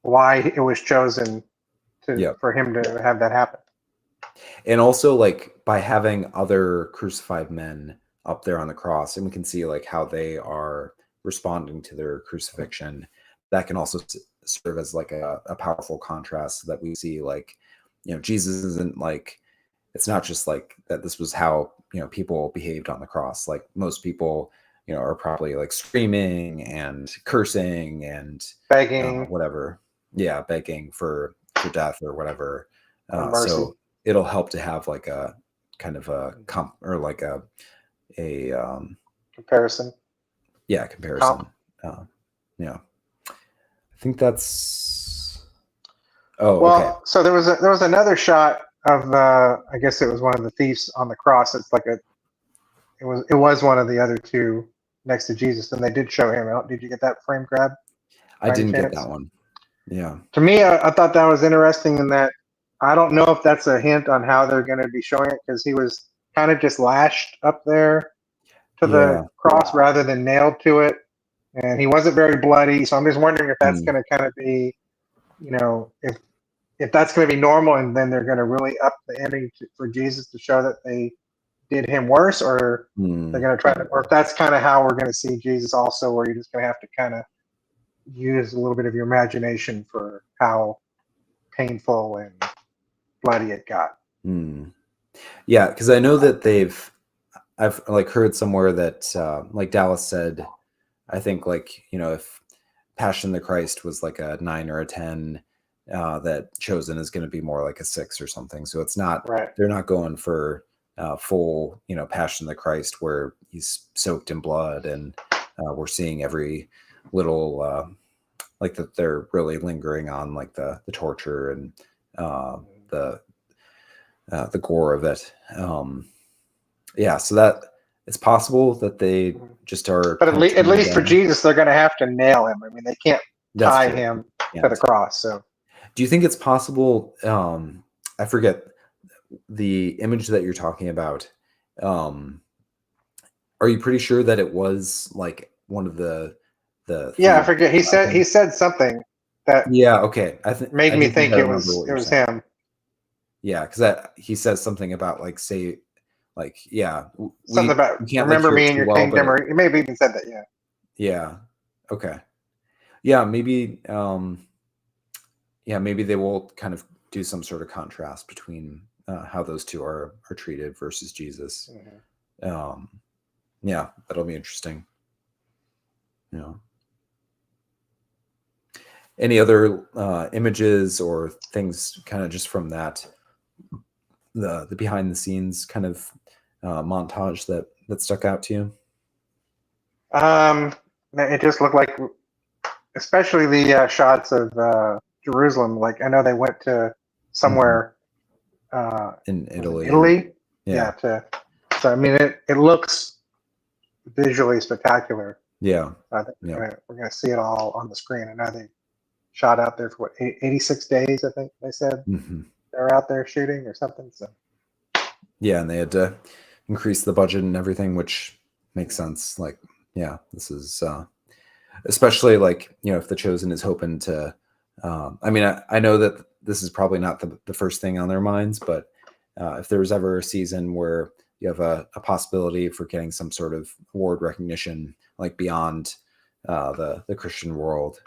why it was chosen yeah. for him to have that happen. And also like by having other crucified men up there on the cross, and we can see like how they are responding to their crucifixion, that can also serve as like a powerful contrast, that we see like, Jesus isn't like, it's not just like that this was how people behaved on the cross. Like most people are probably like screaming and cursing and Begging whatever, yeah, begging for death or whatever. for mercy. So it'll help to have like a kind of a comp, or like a Comparison. yeah, Comp. comparison. Yeah, I think that's, oh, okay. Well, so there was another shot of I guess it was one of the thieves on the cross. It's like it was one of the other two next to Jesus, and they did show him out. Did you get that frame grab I by any didn't get chance? that one. Yeah. To me, I thought that was interesting in that I don't know if that's a hint on how they're going to be showing it, because he was kind of just lashed up there to Yeah. the cross rather than nailed to it, and he wasn't very bloody. So I'm just wondering if that's going to kind of be, if that's going to be normal, and then they're going to really up the ante for Jesus to show that they did him worse, or they're going to try to, or if that's kind of how we're going to see Jesus also, where you're just going to have to kind of use a little bit of your imagination for how painful and bloody it got. Yeah, because I know that I've like heard somewhere that like Dallas said, I think like, if Passion of the Christ was like a 9 or a 10, that Chosen is going to be more like a 6 or something. So it's not, Right. they're not going for full, Passion of the Christ where he's soaked in blood, and we're seeing every little like that they're really lingering on like the torture and the gore of it. Yeah, so that it's possible that they just are. But kind of at least for down. Jesus, they're going to have to nail him. I mean, they can't tie him to the cross. So, do you think it's possible? I forget the image that you're talking about. Are you pretty sure that it was like one of the yeah, I forget. He said something that okay. made me think it was him. Yeah, because he says something about like say, like Something about we can't remember like, me in your kingdom, or he maybe even said that. Yeah. Okay. Yeah, maybe. Maybe they will kind of do some sort of contrast between how those two are treated versus Jesus. Yeah, that'll be interesting. Any other images or things kind of just from that, the behind the scenes kind of montage that stuck out to you? It just looked like, especially the shots of Jerusalem. Like, I know they went to somewhere in Italy. Italy. So I mean, it looks visually spectacular. Yeah. I think Yeah. we're gonna see it all on the screen. I know they shot out there for what 86 days. I think they said Hmm. they're out there shooting or something. So Yeah, and they had to increase the budget and everything, which makes yeah. sense. Like, yeah, this is especially like, if the Chosen is hoping to I mean, I know that this is probably not the first thing on their minds, but if there was ever a season where you have a possibility for getting some sort of award recognition, like beyond the Christian world,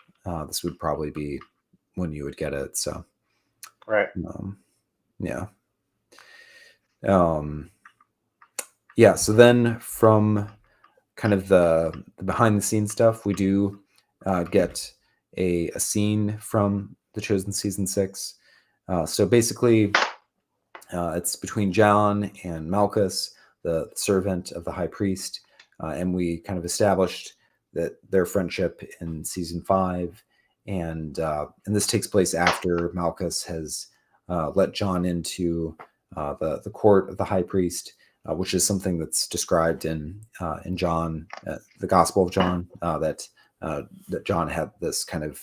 this would probably be when you would get it. So, Right. Yeah. Yeah. So then from kind of the behind the scenes stuff, we do get a scene from The Chosen season 6. So basically, it's between John and Malchus, the servant of the high priest, and we kind of established that their friendship in season 5, and this takes place after Malchus has let John into the court of the high priest, which is something that's described in John, the Gospel of John, that John had this kind of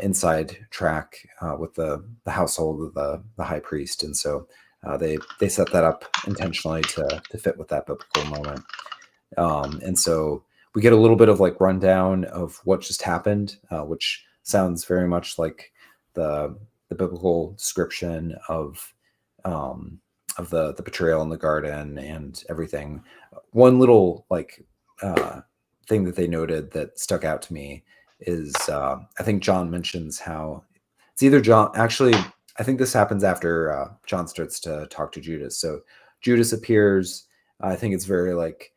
inside track with the household of the high priest, and so they set that up intentionally to fit with that biblical moment. And so we get a little bit of like rundown of what just happened, which sounds very much like the biblical description of the betrayal in the garden and everything. One little like thing that they noted that stuck out to me is I think John mentions how it's either John. Actually, I think this happens after John starts to talk to Judas. So Judas appears. I think it's very like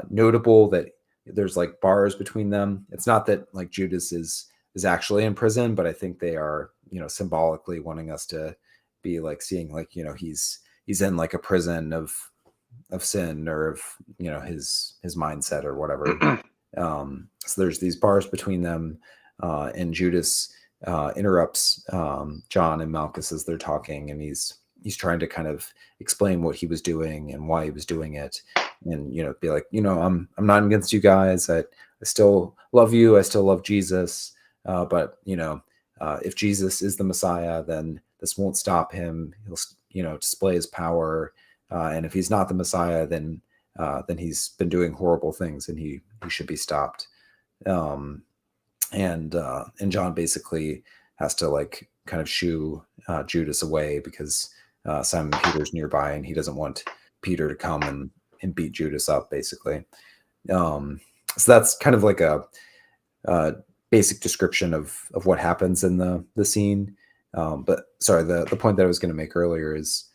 notable that there's like bars between them. It's not that like Judas is actually in prison, but I think they are, symbolically wanting us to be like seeing like, he's in like a prison of sin or of, his mindset or whatever. So there's these bars between them, and Judas interrupts John and Malchus as they're talking, and he's trying to kind of explain what he was doing and why he was doing it, and be like, I'm not against you guys. I still love you. I still love Jesus. But if Jesus is the Messiah, then this won't stop him. He'll display his power. And if he's not the Messiah, then he's been doing horrible things, and he should be stopped. And John basically has to like kind of shoo Judas away because Simon Peter's nearby, and he doesn't want Peter to come and beat Judas up, basically. So that's kind of like a basic description of what happens in the scene. But sorry, the point that I was going to make earlier is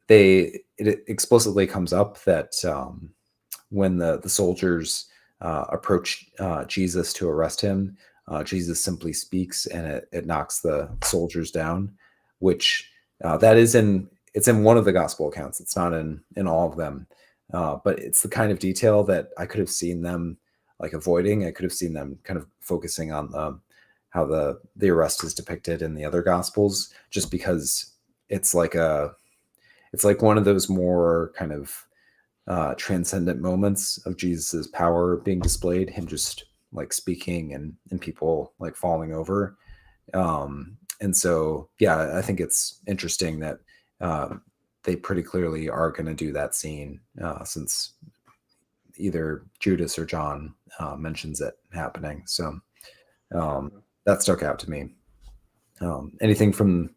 it explicitly comes up that when the soldiers approach Jesus to arrest him, Jesus simply speaks, and it knocks the soldiers down, which that is it's in one of the gospel accounts. It's not in all of them, but it's the kind of detail that I could have seen them like avoiding. I could have seen them kind of focusing on how the arrest is depicted in the other gospels, just because it's like one of those more kind of transcendent moments of Jesus's power being displayed, him just like speaking and people like falling over. And so, yeah, I think it's interesting that they pretty clearly are going to do that scene, since either Judas or John mentions it happening. So that stuck out to me. Anything from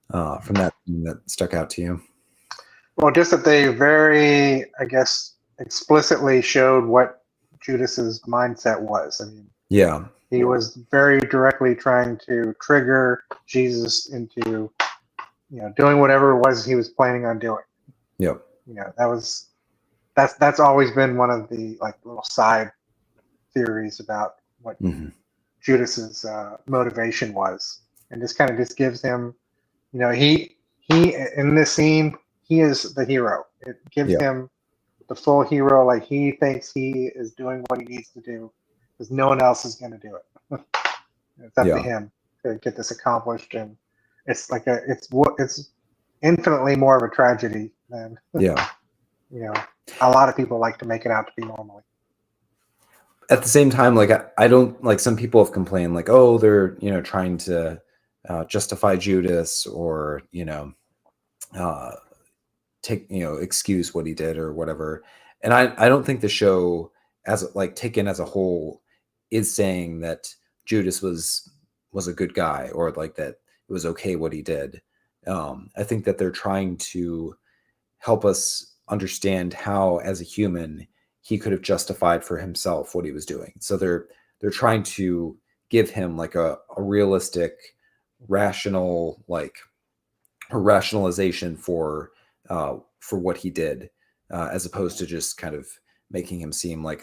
that scene that stuck out to you? Well, just that they very, I guess, explicitly showed what Judas's mindset was. I mean, Yeah. he was very directly trying to trigger Jesus into, doing whatever it was he was planning on doing. Yep. That's always been one of the like little side theories about what Judas's motivation was, and this kind of just gives him, he in this scene he is the hero. It gives him the full hero, like he thinks he is doing what he needs to do because no one else is going to do it. It's up to him to get this accomplished, and it's like it's infinitely more of a tragedy than a lot of people like to make it out to be normally. At the same time, like I don't like, some people have complained like, oh, they're trying to justify Judas, or take excuse what he did or whatever. And I don't think the show, as like taken as a whole, is saying that Judas was a good guy, or like that it was okay what he did. I think that they're trying to help us understand how, as a human, he could have justified for himself what he was doing. So they're trying to give him like a realistic, rational, like a rationalization for what he did, as opposed to just kind of making him seem like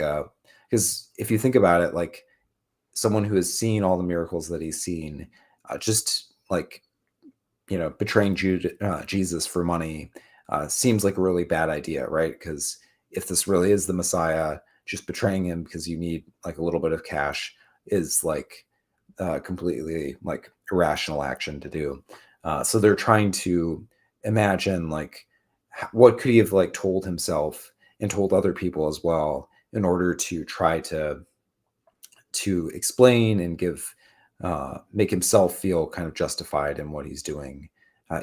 because if you think about it, like someone who has seen all the miracles that he's seen, just like betraying Jesus for money seems like a really bad idea, right? Because if this really is the Messiah, just betraying him because you need like a little bit of cash is like completely like irrational action to do. So they're trying to imagine like what could he have like told himself and told other people as well, in order to try to explain and give make himself feel kind of justified in what he's doing,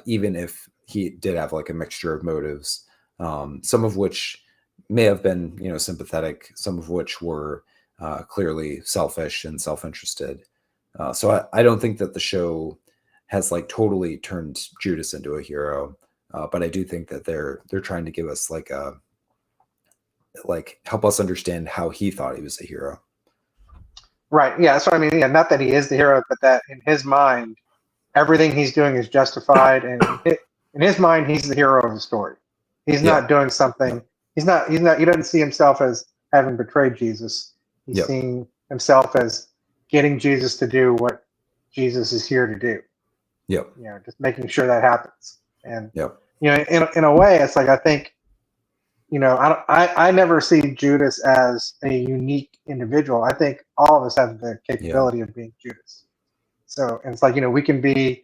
even if he did have like a mixture of motives, some of which may have been sympathetic, some of which were clearly selfish and self-interested. So I don't think that the show has like totally turned Judas into a hero, but I do think that they're trying to give us like help us understand how he thought he was a hero. Right. Yeah. So I mean, not that he is the hero, but that in his mind, everything he's doing is justified, and in his mind, he's the hero of the story. He's not doing something. He doesn't see himself as having betrayed Jesus. He's seeing himself as getting Jesus to do what Jesus is here to do. Yep. Just making sure that happens. And in a way, it's like, I think, I never see Judas as a unique individual. I think all of us have the capability of being Judas. So, and it's like, we can be,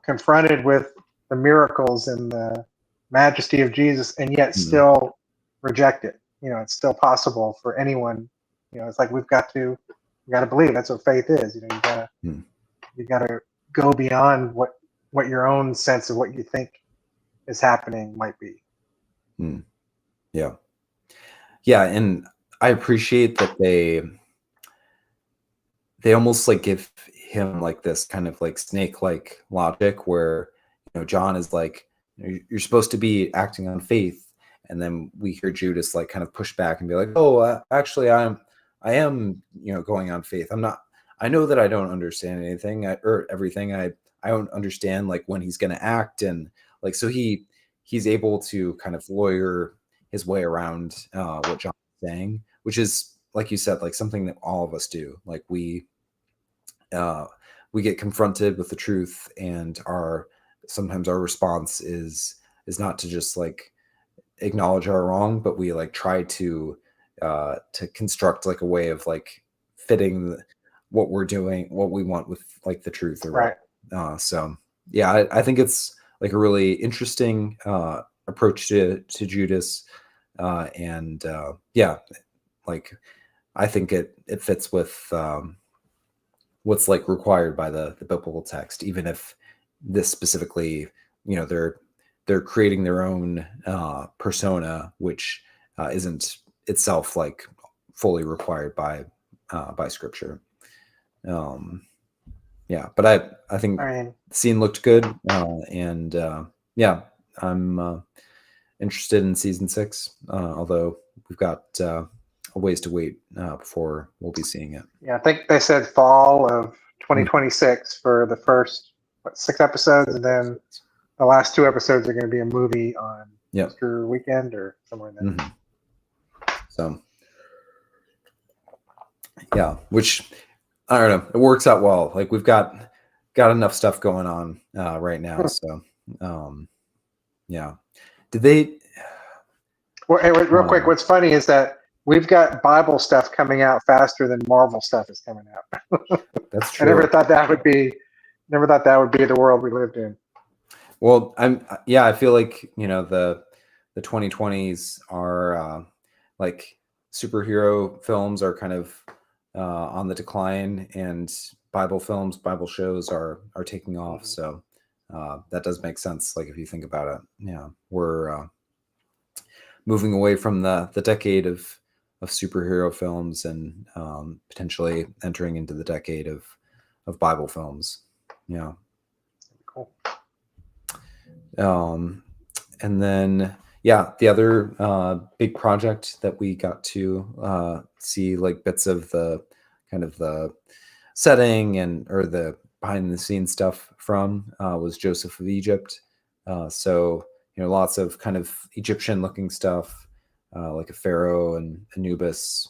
confronted with the miracles and the majesty of Jesus, and yet still reject it. It's still possible for anyone. It's like we got to believe. That's what faith is. You gotta go beyond what your own sense of what you think is happening might be. Yeah, and I appreciate that they almost like give him like this kind of like snake-like logic where John is like, you're supposed to be acting on faith, and then we hear Judas like kind of push back and be like, oh, actually I am going on faith. I know that I don't understand anything or everything. I don't understand like when he's going to act, and like so he's able to kind of lawyer his way around what John's saying, which is, like you said, like something that all of us do. Like we get confronted with the truth, and sometimes our response is not to just like acknowledge our wrong, but we like try to construct like a way of like fitting what we're doing, what we want with like the truth, or right. So yeah, I think it's like a really interesting approach to Judas, and like I think it fits with what's like required by the biblical text, even if this specifically, they're creating their own persona, which isn't itself like fully required by Scripture. But I think the scene looked good, and I'm interested in season 6, although we've got a ways to wait before we'll be seeing it. Yeah, I think they said fall of 2026 for the first 6 episodes, and then the last 2 episodes are going to be a movie on Easter weekend or somewhere in there. So which I don't know, it works out well. Like we've got enough stuff going on right now. So did they? Well, hey, real quick, what's funny is that we've got Bible stuff coming out faster than Marvel stuff is coming out. That's true. I never thought that would be the world we lived in. Well, I feel like the the 2020s are like superhero films are kind of on the decline, and Bible films, Bible shows are taking off. So that does make sense. Like if you think about it, yeah, we're moving away from the decade of superhero films and potentially entering into the decade of Bible films. Yeah. Cool. And then, yeah, the other big project that we got to see like bits of the kind of the setting and or the behind the scenes stuff from was Joseph of Egypt. So, you know, lots of kind of Egyptian looking stuff, like a pharaoh and Anubis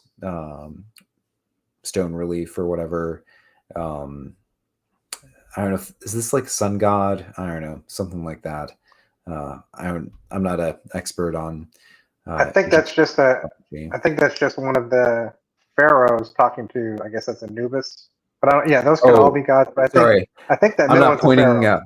stone relief or whatever. I don't know is this like sun god? I don't know, something like that. I'm not an expert on. I think that's just I think that's just one of the pharaohs talking to. I guess that's Anubis. But yeah, those could all be gods. But I think that I'm middle not one's pointing. a pharaoh.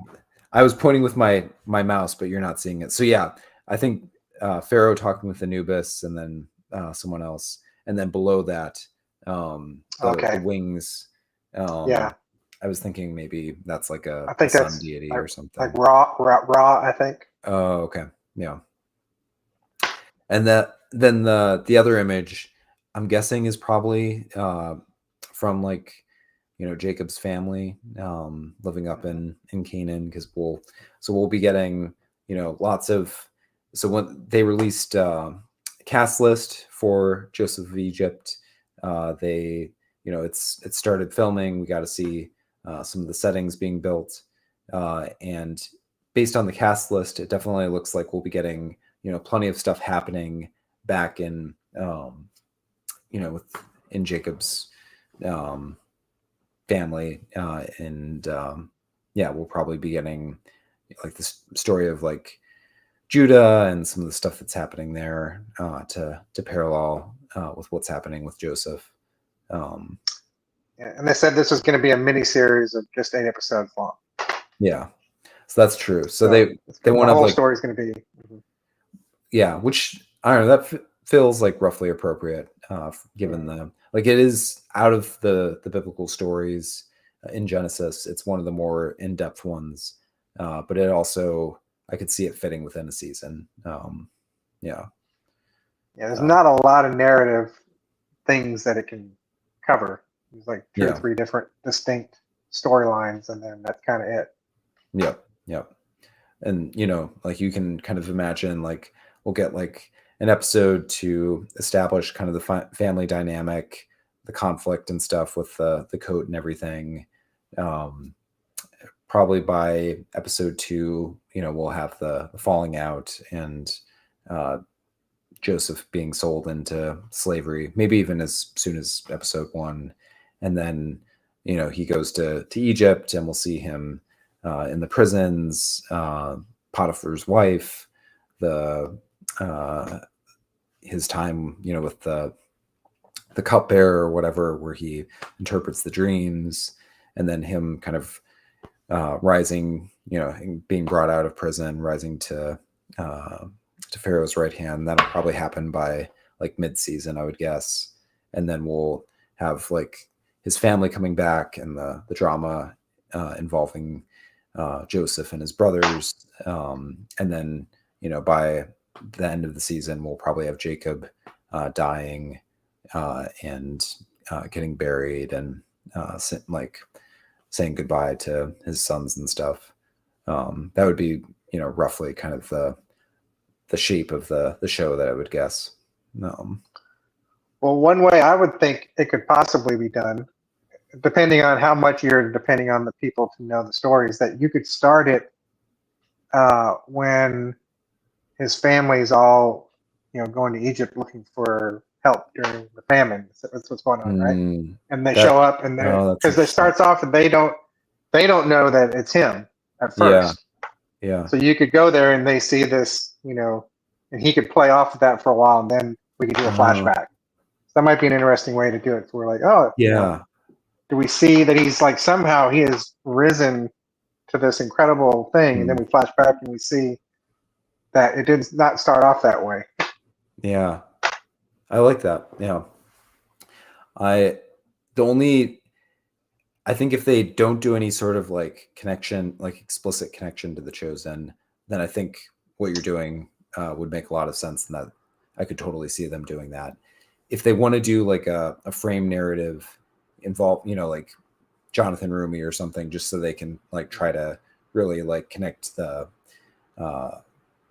I was pointing with my mouse, but you're not seeing it. So yeah, I think Pharaoh talking with Anubis, and then someone else, and then below that, the wings. Yeah. I was thinking maybe that's like I think sun that's deity or something. Like Ra, I think. Oh, okay. Yeah. And then the other image, I'm guessing, is probably from like, you know, Jacob's family living up in Canaan, because we'll be getting, you know, lots of. So when they released cast list for Joseph of Egypt, they, you know, it started filming. We got to see some of the settings being built, and based on the cast list, it definitely looks like we'll be getting, you know, plenty of stuff happening back in, you know, in Jacob's family, and yeah, we'll probably be getting like this story of like Judah and some of the stuff that's happening there to parallel with what's happening with Joseph. Yeah, and they said this was going to be a mini series of just 8 episodes long. Yeah, so that's true. So they want to, the whole like, story is going to be. Yeah, which I don't know, that feels like roughly appropriate, given the, like, it is out of the biblical stories in Genesis. It's one of the more in-depth ones, but it also, I could see it fitting within a season. Yeah, there's not a lot of narrative things that it can cover. There's like 2 or 3 different distinct storylines, and then that's kind of it. Yep. And, you know, like, you can kind of imagine, like, we'll get like an episode to establish kind of the family dynamic, the conflict and stuff with the coat and everything. Probably by episode 2, you know, we'll have the falling out and Joseph being sold into slavery, maybe even as soon as episode 1. And then, you know, he goes to Egypt, and we'll see him in the prisons, Potiphar's wife, his time, you know, with the cupbearer or whatever, where he interprets the dreams, and then him kind of rising, you know, being brought out of prison, rising to Pharaoh's right hand. That'll probably happen by like mid-season, I would guess. And then we'll have like his family coming back, and the drama involving Joseph and his brothers. And then, you know, by the end of the season, we'll probably have Jacob dying and getting buried, and like saying goodbye to his sons and stuff. That would be, you know, roughly kind of the shape of the show that I would guess. Well, one way I would think it could possibly be done, depending on how much you're depending on the people to know the stories, that you could start it when his family's all, you know, going to Egypt looking for help during the famine. That's what's going on, right? And they show up, and because it starts off and they don't know that it's him at first. Yeah. So you could go there and they see this, you know, and he could play off of that for a while, and then we could do a flashback. So that might be an interesting way to do it. So we're like, oh, yeah. You know, do we see that he's like somehow he has risen to this incredible thing, and then we flash back and we see that it did not start off that way. Yeah, I like that. Yeah, I think if they don't do any sort of like connection, like explicit connection to the Chosen, then I think what you're doing would make a lot of sense, and that I could totally see them doing that. If they want to do like a frame narrative involve, like Jonathan Rumi or something, just so they can like try to really like connect the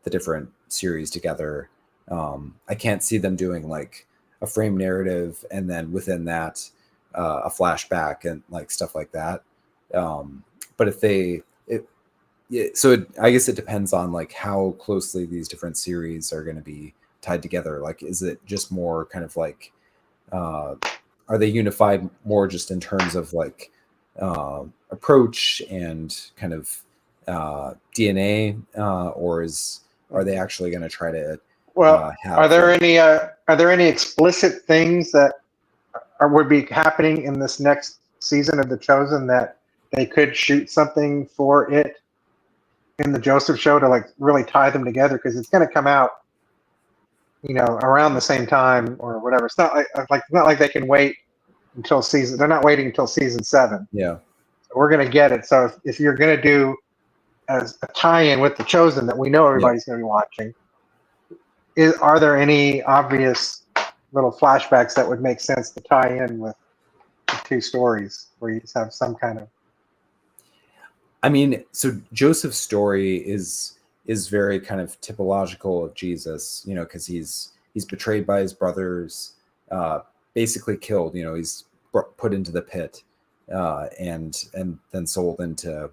different series together. I can't see them doing like a frame narrative and then within that a flashback and like stuff like that. But if I guess it depends on like how closely these different series are going to be tied together. Like, is it just more kind of like, are they unified more just in terms of like approach and kind of DNA, or are they actually going to try to have? Are there any explicit things that would be happening in this next season of The Chosen that they could shoot something for it in the Joseph show to like really tie them together? Because it's going to come out, around the same time or whatever. It's not like they can wait until season. They're not waiting until season 7. Yeah, so we're going to get it. So if you're going to do as a tie-in with The Chosen that we know everybody's going to be watching, are there any obvious little flashbacks that would make sense to tie in with the two stories where you just have some kind of... I mean, so Joseph's story is very kind of typological of Jesus, because he's betrayed by his brothers, basically killed, he's put into the pit, and then sold into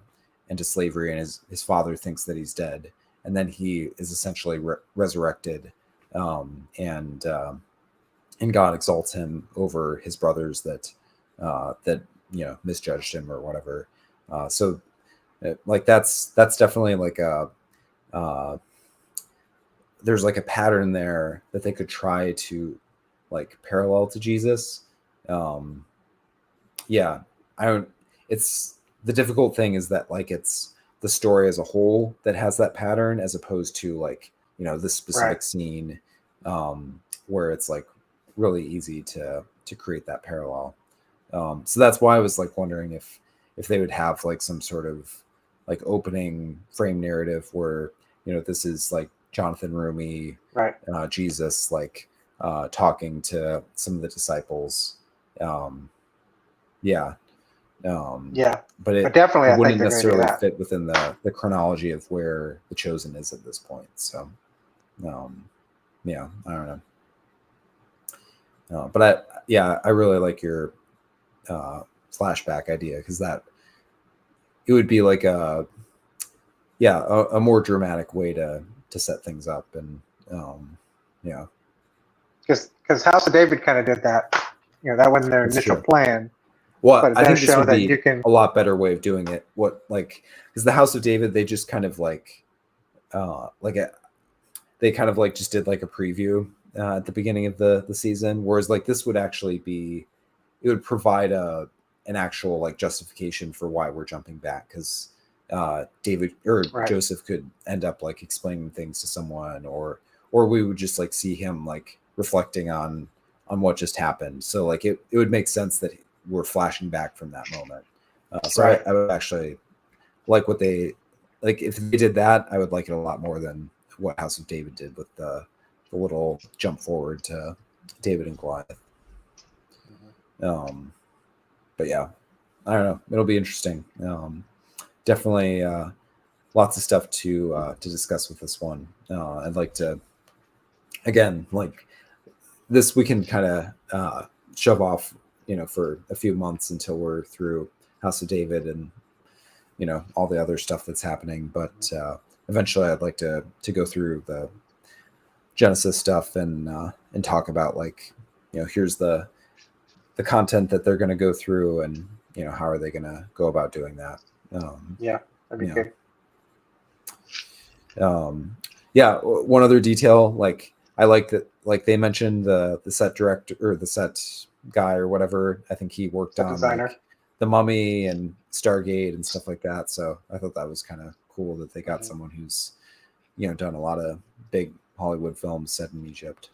slavery, and his father thinks that he's dead, and then he is essentially resurrected, and God exalts him over his brothers that misjudged him or whatever. So like that's definitely like there's like a pattern there that they could try to like parallel to Jesus. It's the difficult thing is that like it's the story as a whole that has that pattern, as opposed to like, this specific scene, where it's like really easy to create that parallel. So that's why I was like wondering if they would have like some sort of like opening frame narrative where, this is like Jonathan Rumi, Jesus, like talking to some of the disciples. But it definitely wouldn't necessarily fit within the chronology of where The Chosen is at this point. So, I don't know. But I really like your flashback idea, because that it would be like a more dramatic way to set things up, and because House of David kind of did that. That wasn't their initial plan. Well, I think this would be a lot better way of doing it. Because the House of David, they just kind of like they kind of like just did like a preview at the beginning of the season, whereas like this would actually be, it would provide an actual like justification for why we're jumping back, because David or Joseph could end up like explaining things to someone, or we would just like see him like reflecting on what just happened. So like it would make sense that we're flashing back from that moment. I would actually like what they like. If they did that, I would like it a lot more than what House of David did with the little jump forward to David and Goliath. But yeah, I don't know. It'll be interesting. Definitely lots of stuff to discuss with this one. I'd like to, again, like this, we can kind of shove off, for a few months until we're through House of David and, all the other stuff that's happening. But eventually I'd like to go through the Genesis stuff and talk about like, here's the content that they're going to go through, and, how are they going to go about doing that? That'd be good. One other detail, like I like that, like they mentioned the set director or the set guy or whatever. I think he worked on like The Mummy and Stargate and stuff like that. So I thought that was kind of cool that they got someone who's done a lot of big Hollywood films set in Egypt.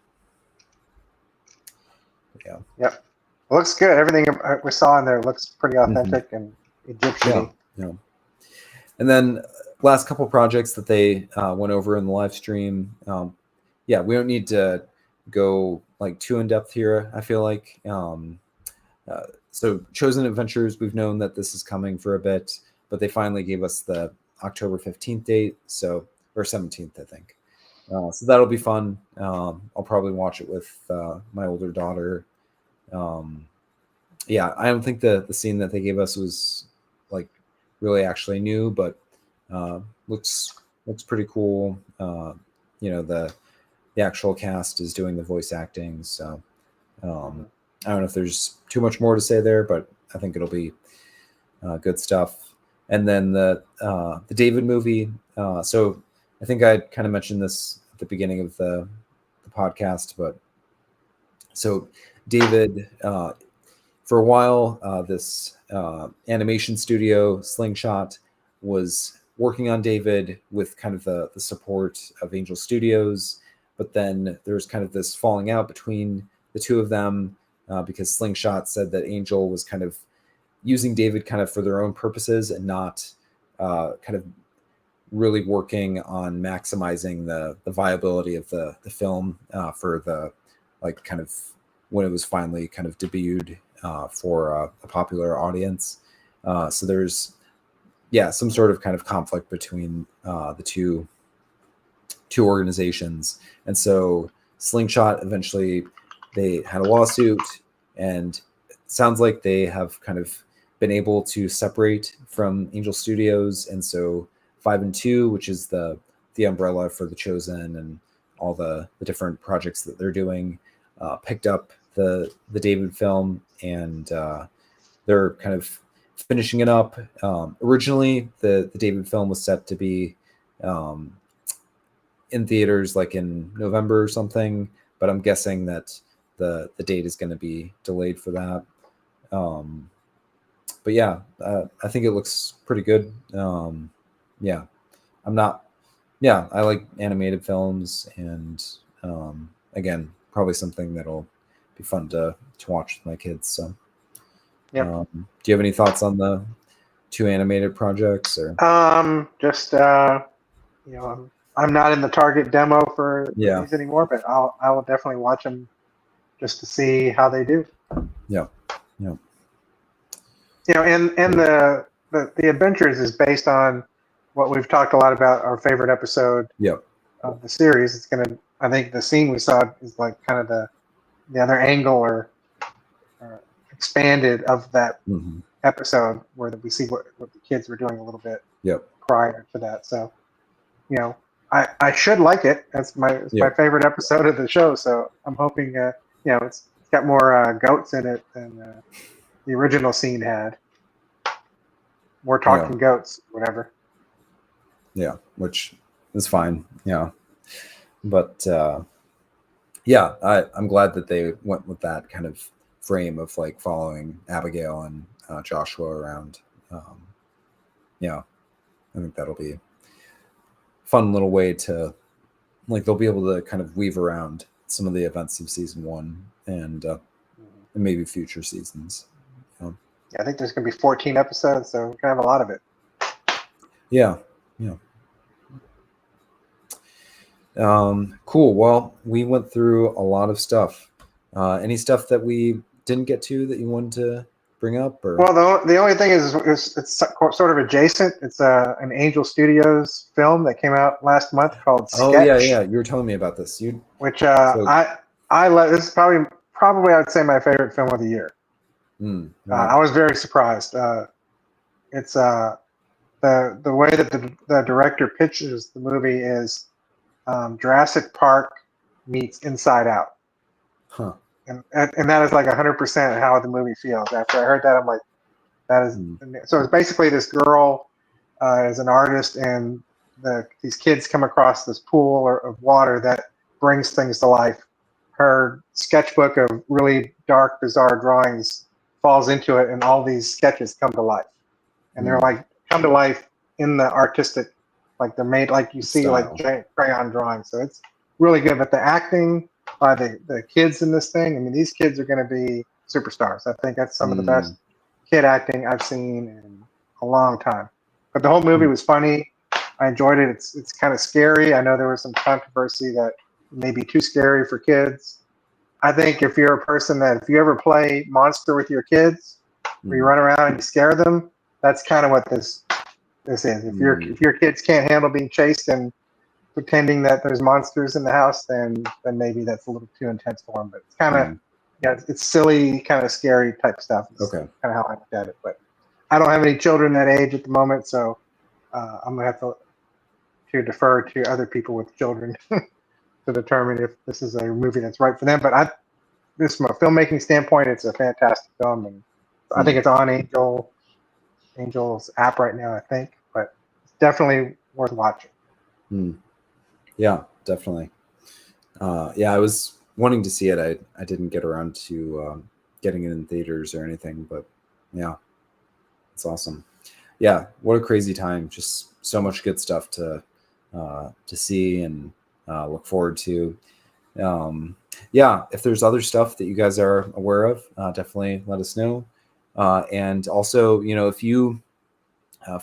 Yeah. Yep. It looks good. Everything we saw in there looks pretty authentic and Egyptian-y. Yeah. And then last couple projects that they went over in the live stream. We don't need to go like too in depth here. I feel like so Chosen Adventures, we've known that this is coming for a bit, but they finally gave us the October 15th date, or 17th, I think. So that'll be fun. I'll probably watch it with my older daughter. I don't think the scene that they gave us was like really actually new, but looks pretty cool. The actual cast is doing the voice acting, so I don't know if there's too much more to say there, but I think it'll be good stuff. And then the David movie. So I think I kind of mentioned this at the beginning of the podcast, but so David, for a while, this animation studio, Slingshot, was working on David with kind of the support of Angel Studios, but then there's kind of this falling out between the two of them because Slingshot said that Angel was kind of using David kind of for their own purposes and not kind of really working on maximizing the viability of the film for the like kind of when it was finally kind of debuted for a popular audience. So there's some sort of kind of conflict between the two organizations, and so Slingshot eventually they had a lawsuit, and it sounds like they have kind of been able to separate from Angel Studios, and so 5 and 2, which is the umbrella for the Chosen and all the different projects that they're doing, picked up the David film, and they're kind of finishing it up. Originally, the David film was set to be in theaters like in November or something, but I'm guessing that the date is going to be delayed for that. But I think it looks pretty good. I like animated films, and again, probably something that'll be fun to watch with my kids. So, do you have any thoughts on the 2 animated projects? Or I'm not in the target demo for these anymore, but I will definitely watch them just to see how they do. And the Adventures is based on what we've talked a lot about, our favorite episode of the series. I think the scene we saw is like kind of the other angle or expanded of that episode where we see what the kids were doing a little bit prior to that. So, I should like it. That's my favorite episode of the show. So I'm hoping, it's got more goats in it than the original scene had. More talking goats, whatever. Yeah, which is fine. Yeah, but I'm glad that they went with that kind of frame of like following Abigail and Joshua around. I think that'll be a fun little way to like they'll be able to kind of weave around some of the events of season 1 and maybe future seasons. I think there's going to be 14 episodes, so we're going to have a lot of it. Yeah. Cool. Well, we went through a lot of stuff. Any stuff that we didn't get to that you wanted to bring up? Or? Well, the only thing is it's sort of adjacent. It's an Angel Studios film that came out last month called Sketch. Oh, yeah. You were telling me about this. Which I love. This is probably I would say my favorite film of the year. I was very surprised. It's the way that the director pitches the movie is Jurassic Park meets Inside Out, and that is like 100% how the movie feels. After I heard that, I'm like, that is. So it's basically this girl is an artist, and these kids come across this pool of water that brings things to life. Her sketchbook of really dark, bizarre drawings falls into it, and all these sketches come to life, and they're like come to life in the artistic Like they're made like you see like Style. giant crayon drawings. So it's really good. But the acting by the kids in this thing, I mean, these kids are going to be superstars. I think that's some of the best kid acting I've seen in a long time. But the whole movie was funny. I enjoyed it. It's kind of scary. I know there was some controversy that may be too scary for kids. I think if you're a person that if you ever play Monster with your kids, where you run around and you scare them, that's kind of what this is. If your kids can't handle being chased and pretending that there's monsters in the house, then maybe that's a little too intense for them. But it's kind of it's silly, kind of scary type stuff. It's Okay. kind of how I look at it. But I don't have any children that age at the moment, so I'm gonna have to defer to other people with children to determine if this is a movie that's right for them. But this from a filmmaking standpoint, it's a fantastic film, and I think it's on Angel's app right now, I think, but it's definitely worth watching. Yeah, definitely. I was wanting to see it. I didn't get around to getting it in theaters or anything, but yeah, it's awesome. Yeah, what a crazy time. Just so much good stuff to see and look forward to. If there's other stuff that you guys are aware of, definitely let us know. And also, if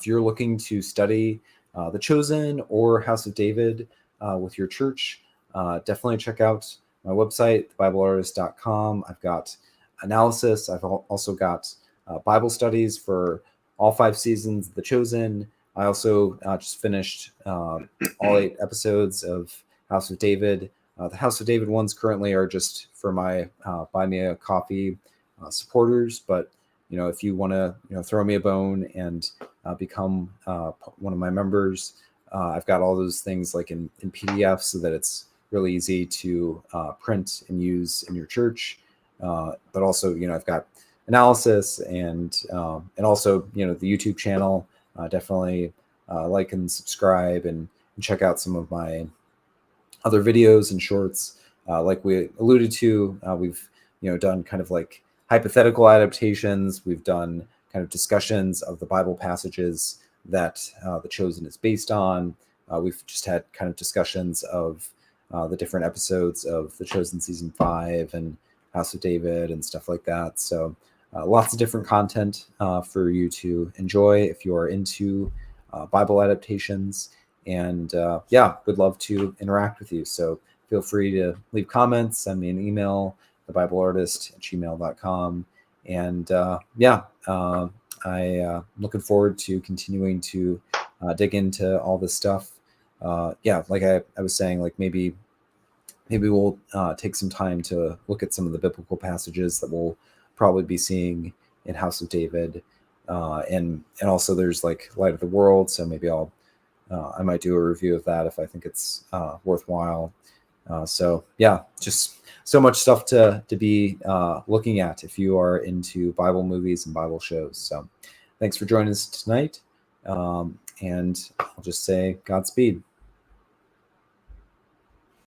you're looking to study The Chosen or House of David with your church, definitely check out my website, thebibleartist.com. I've got analysis. I've also got Bible studies for all 5 seasons of The Chosen. I also just finished all 8 episodes of House of David. The House of David ones currently are just for my Buy Me a Coffee supporters, but if you want to throw me a bone and become one of my members, I've got all those things like in PDF so that it's really easy to print and use in your church. But also, I've got analysis and also, the YouTube channel. Definitely like and subscribe and check out some of my other videos and shorts. Like we alluded to, we've done kind of like hypothetical adaptations. We've done kind of discussions of the Bible passages that The Chosen is based on. We've just had kind of discussions of the different episodes of The Chosen season 5 and House of David and stuff like that. So lots of different content for you to enjoy if you are into Bible adaptations. And would love to interact with you. So feel free to leave comments, send me an email, thebibleartist@gmail.com. And I'm looking forward to continuing to dig into all this stuff. Like I was saying, like maybe we'll take some time to look at some of the biblical passages that we'll probably be seeing in House of David. And also there's like Light of the World. So maybe I might do a review of that if I think it's worthwhile. Just so much stuff to be looking at if you are into Bible movies and Bible shows. So thanks for joining us tonight. And I'll just say Godspeed.